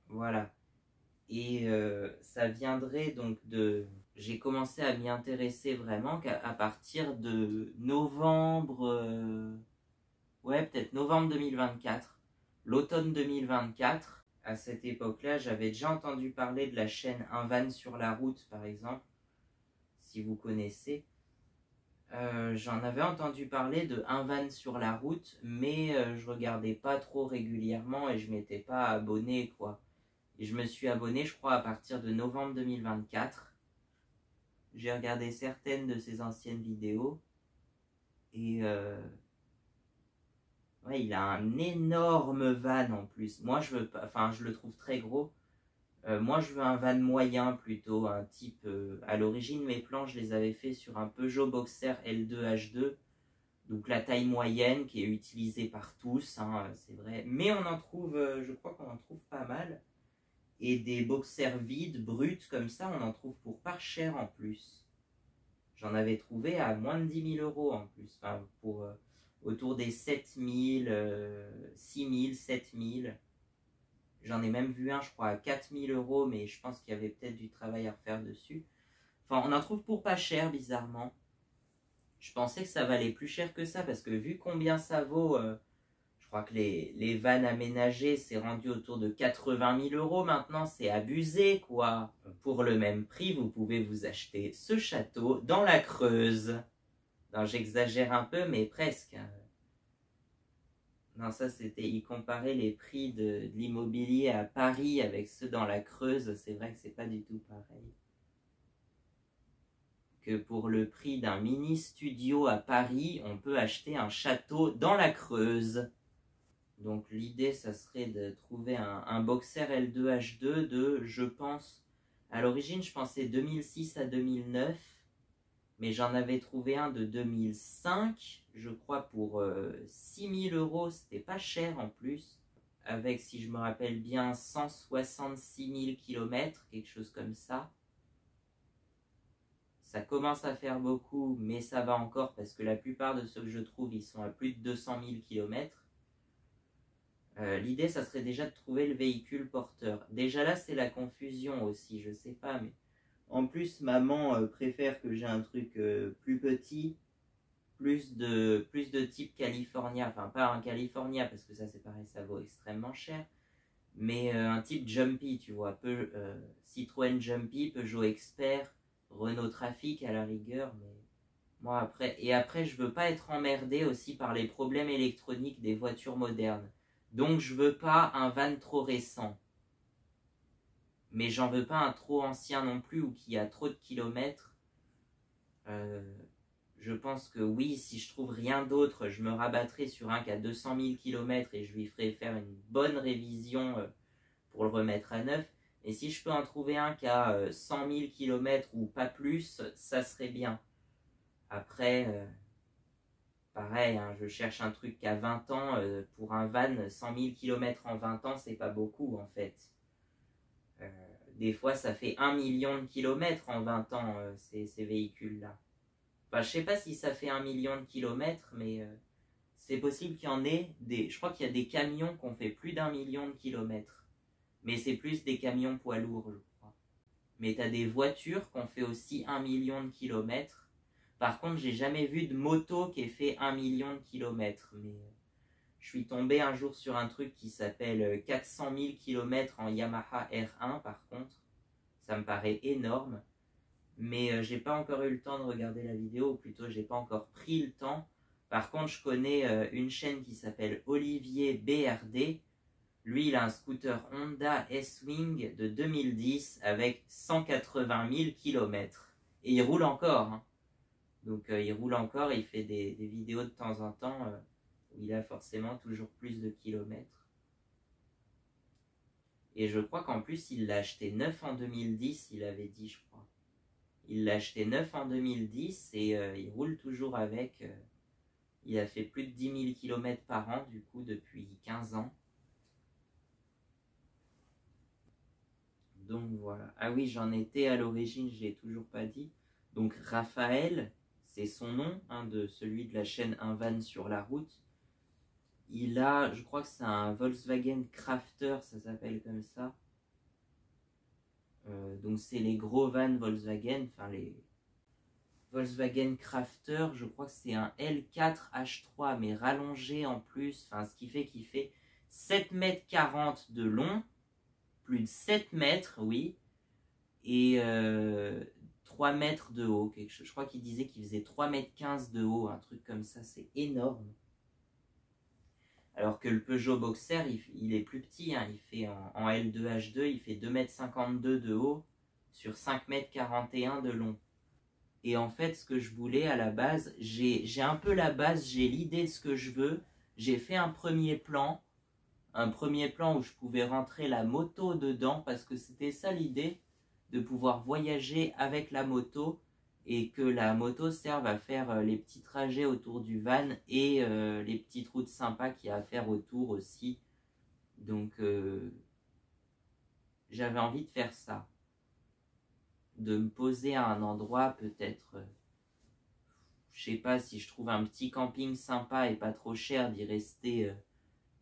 voilà. Et ça viendrait donc de... J'ai commencé à m'y intéresser vraiment qu'à partir de novembre, ouais, peut-être novembre 2024, l'automne 2024. À cette époque-là, j'avais déjà entendu parler de la chaîne Un van sur la route, par exemple, si vous connaissez. J'en avais entendu parler de Un van sur la route, mais je regardais pas trop régulièrement et je m'étais pas abonné, quoi. Et je me suis abonné, je crois, à partir de novembre 2024. J'ai regardé certaines de ses anciennes vidéos. Et ouais, il a un énorme van en plus. Moi, je veux pas, enfin, je le trouve très gros. Moi, je veux un van moyen plutôt, un type. À l'origine, mes plans, je les avais fait sur un Peugeot Boxer L2 H2. Donc la taille moyenne qui est utilisée par tous, hein, c'est vrai. Mais on en trouve, je crois qu'on en trouve pas mal. Et des boxers vides, bruts, comme ça, on en trouve pour pas cher en plus. J'en avais trouvé à moins de 10 000 € en plus. Enfin, pour autour des 7 000, 6 000, 7 000. J'en ai même vu un, je crois, à 4 000 €, mais je pense qu'il y avait peut-être du travail à refaire dessus. Enfin, on en trouve pour pas cher, bizarrement. Je pensais que ça valait plus cher que ça, parce que vu combien ça vaut, je crois que les vannes aménagées, c'est rendu autour de 80 000 € maintenant, c'est abusé, quoi. Pour le même prix, vous pouvez vous acheter ce château dans la Creuse. Non, j'exagère un peu, mais presque. Non, ça c'était, il comparait les prix de l'immobilier à Paris avec ceux dans la Creuse, c'est vrai que c'est pas du tout pareil. Que pour le prix d'un mini studio à Paris, on peut acheter un château dans la Creuse. Donc l'idée, ça serait de trouver un Boxer L2 H2 de, je pense, à l'origine, je pensais 2006 à 2009, mais j'en avais trouvé un de 2005, je crois, pour 6 000 €, c'était pas cher en plus, avec, si je me rappelle bien, 166 000 km, quelque chose comme ça. Ça commence à faire beaucoup, mais ça va encore, parce que la plupart de ceux que je trouve, ils sont à plus de 200 000 km. L'idée, ça serait déjà de trouver le véhicule porteur. Déjà là, c'est la confusion aussi, je sais pas, mais en plus, maman préfère que j'ai un truc plus petit, plus de type California, enfin pas un California, parce que ça c'est pareil, ça vaut extrêmement cher, mais un type Jumpy, tu vois, Citroën Jumpy, Peugeot Expert, Renault Trafic à la rigueur, mais moi après je veux pas être emmerdé aussi par les problèmes électroniques des voitures modernes. Donc je veux pas un van trop récent. Mais j'en veux pas un trop ancien non plus ou qui a trop de kilomètres. Je pense que oui, si je trouve rien d'autre, je me rabattrai sur un qui a 200 000 km et je lui ferai faire une bonne révision pour le remettre à neuf. Et si je peux en trouver un qui a 100 000 km ou pas plus, ça serait bien. Après, pareil, hein, je cherche un truc qui a 20 ans. Pour un van, 100 000 km en 20 ans, c'est pas beaucoup en fait. Des fois, ça fait 1 million de kilomètres en 20 ans, ces véhicules-là. Enfin, je sais pas si ça fait 1 million de kilomètres, mais c'est possible qu'il y en ait des... Je crois qu'il y a des camions qui ont fait plus d'1 million de kilomètres. Mais c'est plus des camions poids lourds, je crois. Mais tu as des voitures qui ont fait aussi 1 million de kilomètres. Par contre, j'ai jamais vu de moto qui ait fait 1 million de kilomètres. Mais je suis tombé un jour sur un truc qui s'appelle 400 000 km en Yamaha R1, par contre. Ça me paraît énorme. Mais j'ai pas encore eu le temps de regarder la vidéo, ou plutôt j'ai pas encore pris le temps. Par contre, je connais une chaîne qui s'appelle Olivier BRD. Lui, il a un scooter Honda S-Wing de 2010 avec 180 000 km. Et il roule encore. Hein. Donc il roule encore, il fait des vidéos de temps en temps où il a forcément toujours plus de kilomètres. Et je crois qu'en plus, il l'a acheté neuf en 2010, il avait dit, je crois. Il l'a acheté neuf en 2010 et il roule toujours avec. Il a fait plus de 10 000 km par an, du coup, depuis 15 ans. Donc voilà. Ah oui, j'en étais à l'origine, je l'ai toujours pas dit. Donc Raphaël, c'est son nom, hein, de celui de la chaîne Un Van sur la route. Il a, je crois que c'est un Volkswagen Crafter, ça s'appelle comme ça. Donc c'est les gros vans Volkswagen, enfin les Volkswagen Crafter, je crois que c'est un L4 H3, mais rallongé en plus, enfin ce qui fait qu'il fait 7,40 m de long, plus de 7 mètres, oui, et 3 mètres de haut. Quelque chose. Je crois qu'il disait qu'il faisait 3,15 m de haut, un truc comme ça, c'est énorme. Alors que le Peugeot Boxer, il est plus petit, hein, il fait en L2H2, il fait 2,52 m de haut sur 5,41 m de long. Et en fait, ce que je voulais à la base, j'ai un peu la base, j'ai l'idée de ce que je veux. J'ai fait un premier plan où je pouvais rentrer la moto dedans, parce que c'était ça l'idée, de pouvoir voyager avec la moto et que la moto serve à faire les petits trajets autour du van et les petites routes sympas qu'il y a à faire autour aussi. Donc j'avais envie de faire ça, de me poser à un endroit peut-être, je sais pas, si je trouve un petit camping sympa et pas trop cher, d'y rester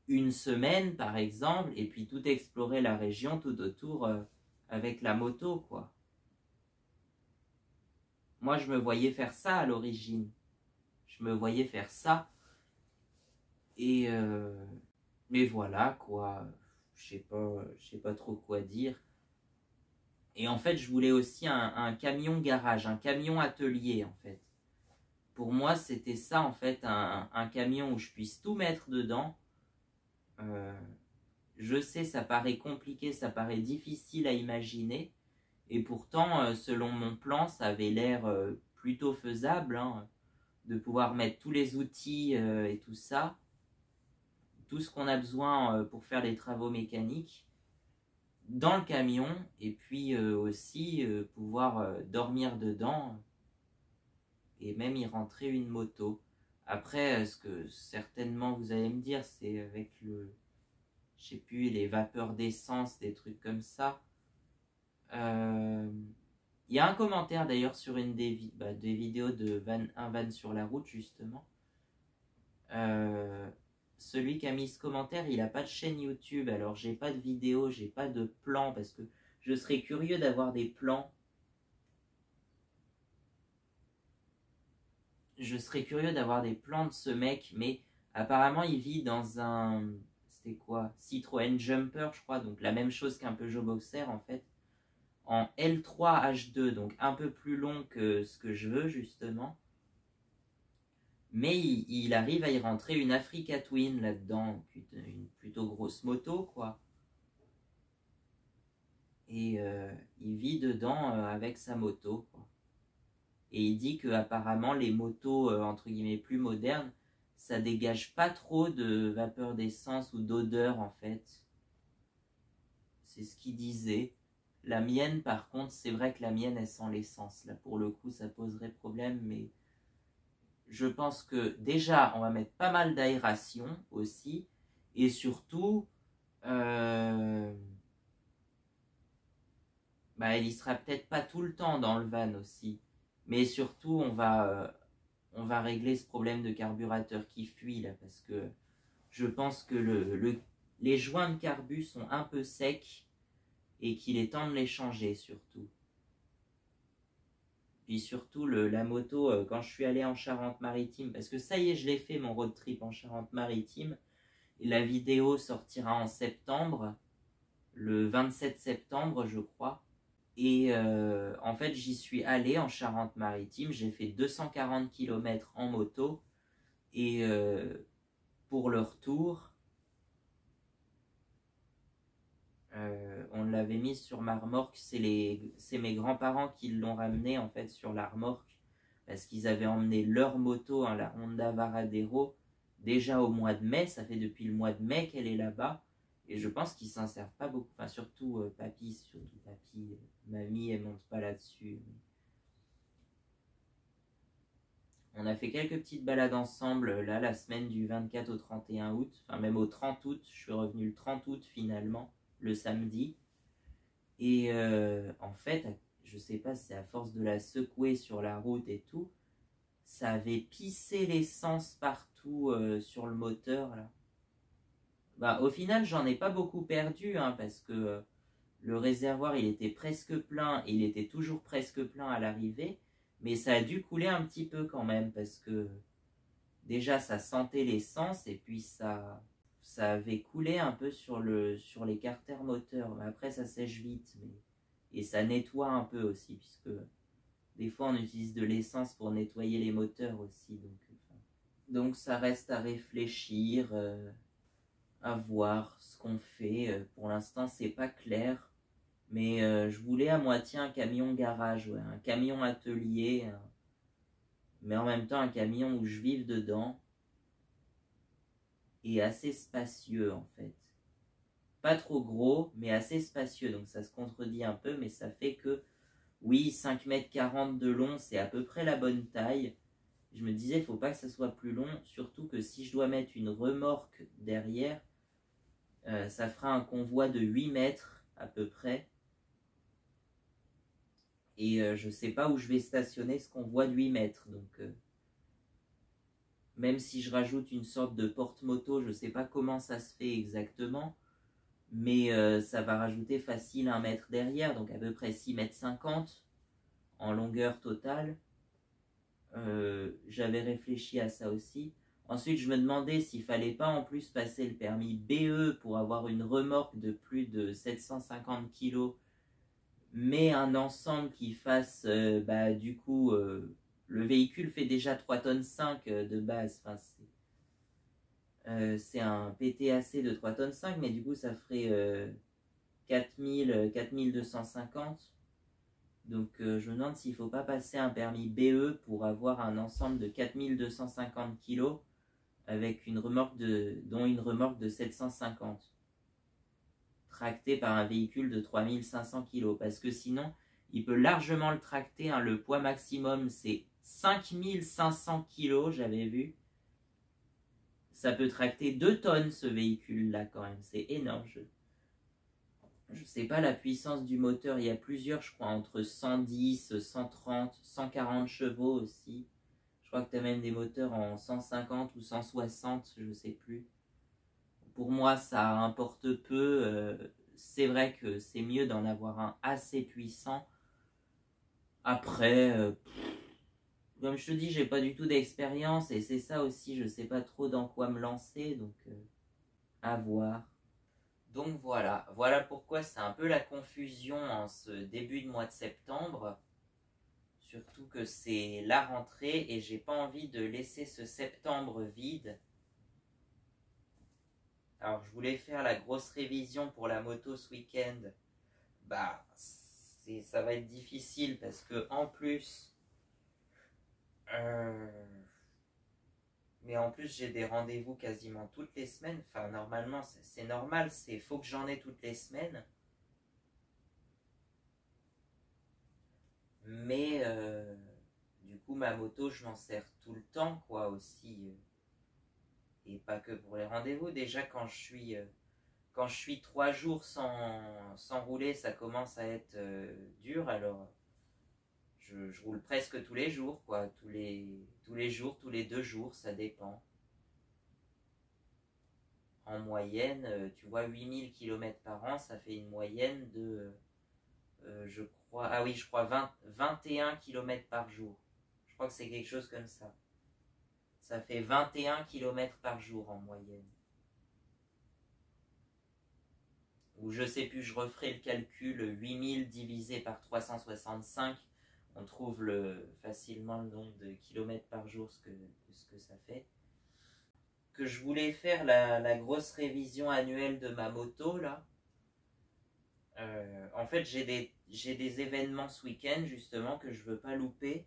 une semaine par exemple, et puis tout explorer la région tout autour avec la moto, quoi. Moi, je me voyais faire ça à l'origine. Je me voyais faire ça. Et mais voilà, quoi. Je sais pas trop quoi dire. Et en fait, je voulais aussi un camion garage, un camion atelier, en fait. Pour moi, c'était ça, en fait, un camion où je puisse tout mettre dedans. Je sais, ça paraît compliqué, ça paraît difficile à imaginer. Et pourtant, selon mon plan, ça avait l'air plutôt faisable, hein, de pouvoir mettre tous les outils et tout ça, tout ce qu'on a besoin pour faire les travaux mécaniques dans le camion, et puis aussi pouvoir dormir dedans et même y rentrer une moto. Après, ce que certainement vous allez me dire, c'est avec je sais plus, les vapeurs d'essence, des trucs comme ça. Il y a un commentaire d'ailleurs sur une des vidéos de Un Van sur la route, justement. Celui qui a mis ce commentaire, il n'a pas de chaîne YouTube, alors j'ai pas de vidéo, j'ai pas de plan, parce que je serais curieux d'avoir des plans. Je serais curieux d'avoir des plans de ce mec, mais apparemment il vit dans un... C'était quoi? Citroën Jumper, je crois, donc la même chose qu'un Peugeot Boxer en fait. En L3H2, donc un peu plus long que ce que je veux justement. Mais il arrive à y rentrer une Africa Twin là-dedans, une plutôt grosse moto, quoi. Et il vit dedans avec sa moto, quoi. Et il dit que apparemment les motos entre guillemets plus modernes, ça dégage pas trop de vapeur d'essence ou d'odeur en fait. C'est ce qu'il disait. La mienne, par contre, c'est vrai que la mienne, elle sent l'essence. Là, pour le coup, ça poserait problème, mais je pense que déjà, on va mettre pas mal d'aération aussi, et surtout, elle y sera peut-être pas tout le temps dans le van aussi, mais surtout, on va régler ce problème de carburateur qui fuit là, parce que je pense que les joints de carbu sont un peu secs et qu'il est temps de les changer surtout. Puis surtout la moto, quand je suis allé en Charente-Maritime, parce que ça y est, je l'ai fait mon road trip en Charente-Maritime, et la vidéo sortira en septembre, le 27 septembre je crois, et en fait j'y suis allé en Charente-Maritime, j'ai fait 240 km en moto, et pour le retour, on l'avait mise sur ma remorque. C'est mes grands-parents qui l'ont ramenée en fait sur la remorque, parce qu'ils avaient emmené leur moto, hein, la Honda Varadero, déjà au mois de mai. Ça fait depuis le mois de mai qu'elle est là-bas, et je pense qu'ils s'en servent pas beaucoup, enfin surtout papy, mamie elle monte pas là-dessus. On a fait quelques petites balades ensemble là la semaine du 24 au 31 août, enfin même au 30 août, je suis revenu le 30 août finalement, le samedi. Et en fait, je sais pas, c'est à force de la secouer sur la route et tout, ça avait pissé l'essence partout sur le moteur là. Bah, au final, j'en ai pas beaucoup perdu, hein, parce que le réservoir il était presque plein et il était toujours presque plein à l'arrivée, mais ça a dû couler un petit peu quand même parce que déjà ça sentait l'essence et puis ça avait coulé un peu sur les carters moteurs. Mais après ça sèche vite et ça nettoie un peu aussi puisque des fois on utilise de l'essence pour nettoyer les moteurs aussi. Donc ça reste à réfléchir, à voir ce qu'on fait. Pour l'instant c'est pas clair. Mais je voulais à moitié un camion garage, ouais, un camion atelier, mais en même temps un camion où je vive dedans et assez spacieux en fait. Pas trop gros, mais assez spacieux, donc ça se contredit un peu, mais ça fait que, oui, 5,40 m de long, c'est à peu près la bonne taille. Je me disais, il ne faut pas que ça soit plus long, surtout que si je dois mettre une remorque derrière, ça fera un convoi de 8 mètres à peu près. Et je ne sais pas où je vais stationner ce convoi de 8 mètres. Donc, même si je rajoute une sorte de porte-moto, je ne sais pas comment ça se fait exactement. Mais ça va rajouter facile 1 mètre derrière, donc à peu près 6,50 m en longueur totale. J'avais réfléchi à ça aussi. Ensuite, je me demandais s'il fallait pas en plus passer le permis BE pour avoir une remorque de plus de 750 kg, mais un ensemble qui fasse, du coup, le véhicule fait déjà 3,5 tonnes de base. Enfin, c'est un PTAC de 3,5 tonnes, mais du coup, ça ferait 4250. Donc, je me demande s'il ne faut pas passer un permis BE pour avoir un ensemble de 4250 kg avec dont une remorque de 750. Tracté par un véhicule de 3500 kg, parce que sinon il peut largement le tracter, hein. Le poids maximum c'est 5500 kg, j'avais vu. Ça peut tracter 2 tonnes ce véhicule là quand même, c'est énorme. Je sais pas la puissance du moteur, il y a plusieurs, je crois, entre 110, 130, 140 chevaux aussi. Je crois que tu as même des moteurs en 150 ou 160, je sais plus. Pour moi, ça importe peu. C'est vrai que c'est mieux d'en avoir un assez puissant. Après, comme je te dis, j'ai pas du tout d'expérience et c'est ça aussi, je sais pas trop dans quoi me lancer, donc à voir. Donc voilà pourquoi c'est un peu la confusion en ce début de mois de septembre. Surtout que c'est la rentrée et j'ai pas envie de laisser ce septembre vide. Alors, je voulais faire la grosse révision pour la moto ce week-end. Bah, ça va être difficile parce que en plus, mais en plus j'ai des rendez-vous quasiment toutes les semaines. Enfin, normalement, c'est normal, faut que j'en ai toutes les semaines. Mais du coup, ma moto, je m'en sers tout le temps, quoi, aussi. Et pas que pour les rendez-vous. Déjà, quand je suis 3 jours sans rouler, ça commence à être dur. Alors, je roule presque tous les jours, quoi. Tous les jours, tous les 2 jours, ça dépend. En moyenne, tu vois, 8000 km par an, ça fait une moyenne de, je crois 21 km par jour. Je crois que c'est quelque chose comme ça. Ça fait 21 km par jour en moyenne. Ou je sais plus, je referai le calcul, 8000 divisé par 365, on trouve facilement le nombre de kilomètres par jour, ce que ça fait. Que je voulais faire la grosse révision annuelle de ma moto, là. En fait, j'ai des événements ce week-end, justement, que je veux pas louper.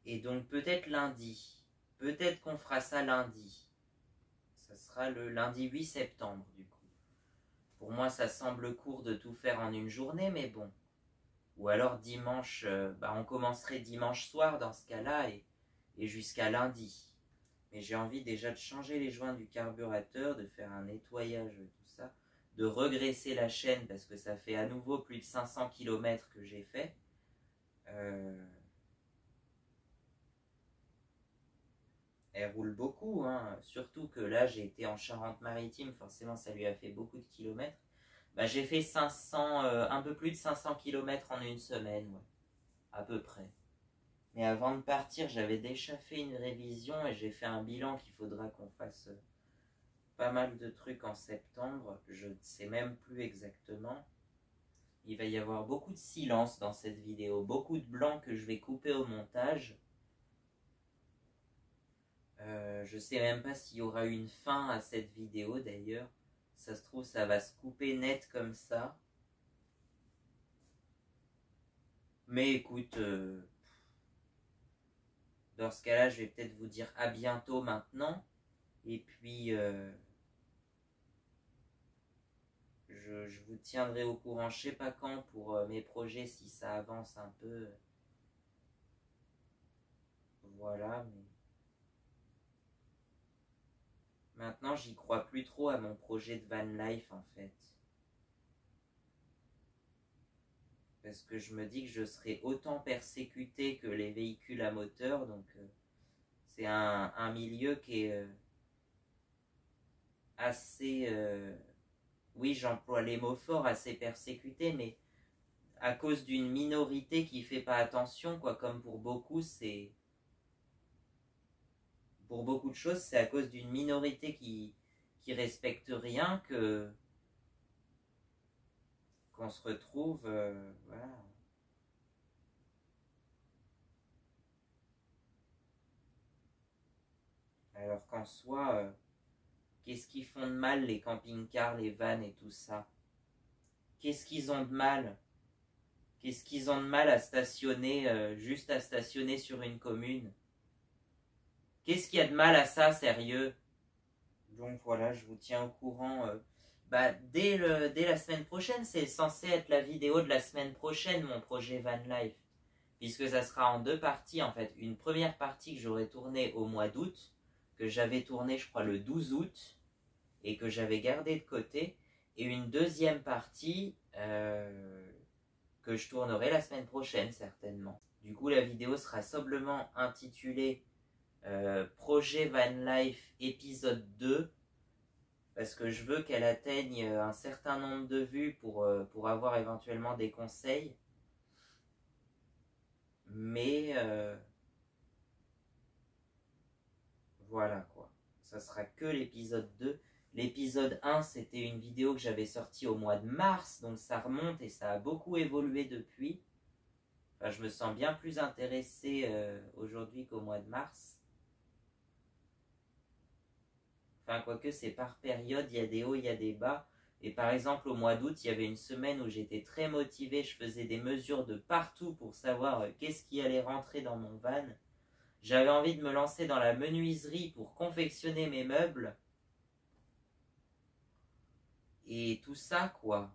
Et donc, peut-être lundi. Peut-être qu'on fera ça lundi. Ça sera le lundi 8 septembre, du coup. Pour moi, ça semble court de tout faire en une journée, mais bon. Ou alors dimanche, on commencerait dimanche soir dans ce cas-là et jusqu'à lundi. Mais j'ai envie déjà de changer les joints du carburateur, de faire un nettoyage, tout ça. de regresser la chaîne parce que ça fait à nouveau plus de 500 km que j'ai fait. Elle roule beaucoup, hein. Surtout que là j'ai été en Charente-Maritime, forcément ça lui a fait beaucoup de kilomètres. Bah, j'ai fait 500, un peu plus de 500 km en une semaine, ouais, à peu près. Mais avant de partir, j'avais déjà fait une révision et j'ai fait un bilan qu'il faudra qu'on fasse pas mal de trucs en septembre. Je ne sais même plus exactement. Il va y avoir beaucoup de silence dans cette vidéo, beaucoup de blanc que je vais couper au montage. Je sais même pas s'il y aura une fin à cette vidéo d'ailleurs. Ça se trouve, ça va se couper net comme ça. Mais écoute, dans ce cas-là, je vais peut-être vous dire à bientôt maintenant. Et puis, je vous tiendrai au courant, je sais pas quand, pour mes projets, si ça avance un peu. Voilà, mais... Maintenant, j'y crois plus trop à mon projet de van life, en fait. Parce que je me dis que je serai autant persécuté que les véhicules à moteur, donc c'est un milieu qui est assez... oui, j'emploie les mots forts, assez persécuté, mais à cause d'une minorité qui fait pas attention, quoi, comme pour beaucoup, c'est... Pour beaucoup de choses, c'est à cause d'une minorité qui respecte rien qu'on se retrouve, voilà. Alors qu'en soi, qu'est-ce qu'ils font de mal les camping-cars, les vannes et tout ça? Qu'est-ce qu'ils ont de mal? Qu'est-ce qu'ils ont de mal à stationner, juste à stationner sur une commune? Qu'est-ce qu'il y a de mal à ça, sérieux? Donc voilà, je vous tiens au courant. Dès la semaine prochaine, c'est censé être la vidéo de la semaine prochaine, mon projet Van Life. Puisque ça sera en deux parties, en fait. Une première partie que j'aurai tournée au mois d'août, que j'avais tournée, je crois, le 12 août, et que j'avais gardé de côté. Et une deuxième partie que je tournerai la semaine prochaine, certainement. Du coup, la vidéo sera soblement intitulée Projet Van Life épisode 2, parce que je veux qu'elle atteigne un certain nombre de vues pour avoir éventuellement des conseils. Mais voilà quoi, ça sera que l'épisode 2. L'épisode 1, c'était une vidéo que j'avais sortie au mois de mars, donc ça remonte et ça a beaucoup évolué depuis. Enfin, je me sens bien plus intéressé aujourd'hui qu'au mois de mars. Enfin, quoique c'est par période, il y a des hauts, il y a des bas. Et par exemple, au mois d'août, il y avait une semaine où j'étais très motivé, je faisais des mesures de partout pour savoir qu'est-ce qui allait rentrer dans mon van. J'avais envie de me lancer dans la menuiserie pour confectionner mes meubles. Et tout ça, quoi.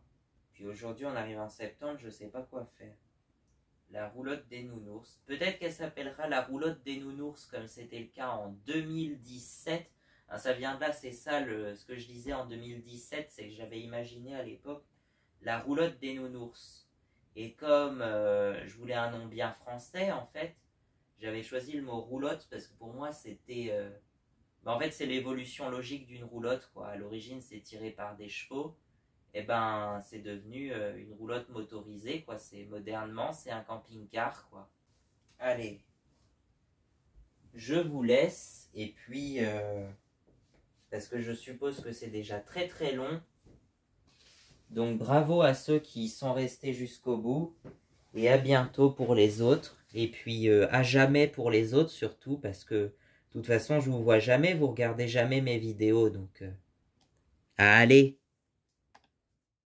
Puis aujourd'hui, on arrive en septembre, je sais pas quoi faire. La roulotte des nounours. Peut-être qu'elle s'appellera la roulotte des nounours, comme c'était le cas en 2017. Ah, ça vient de là, c'est ça, ce que je disais en 2017, c'est que j'avais imaginé à l'époque la roulotte des nounours. Et comme je voulais un nom bien français, en fait, j'avais choisi le mot roulotte parce que pour moi, c'était... en fait, c'est l'évolution logique d'une roulotte, quoi. À l'origine, c'est tiré par des chevaux. Et ben, c'est devenu une roulotte motorisée, quoi. C'est modernement, c'est un camping-car, quoi. Allez, je vous laisse. Et puis, parce que je suppose que c'est déjà très très long. Donc, bravo à ceux qui sont restés jusqu'au bout. Et à bientôt pour les autres. Et puis, à jamais pour les autres, surtout, parce que, de toute façon, je vous vois jamais, vous regardez jamais mes vidéos. Donc, allez!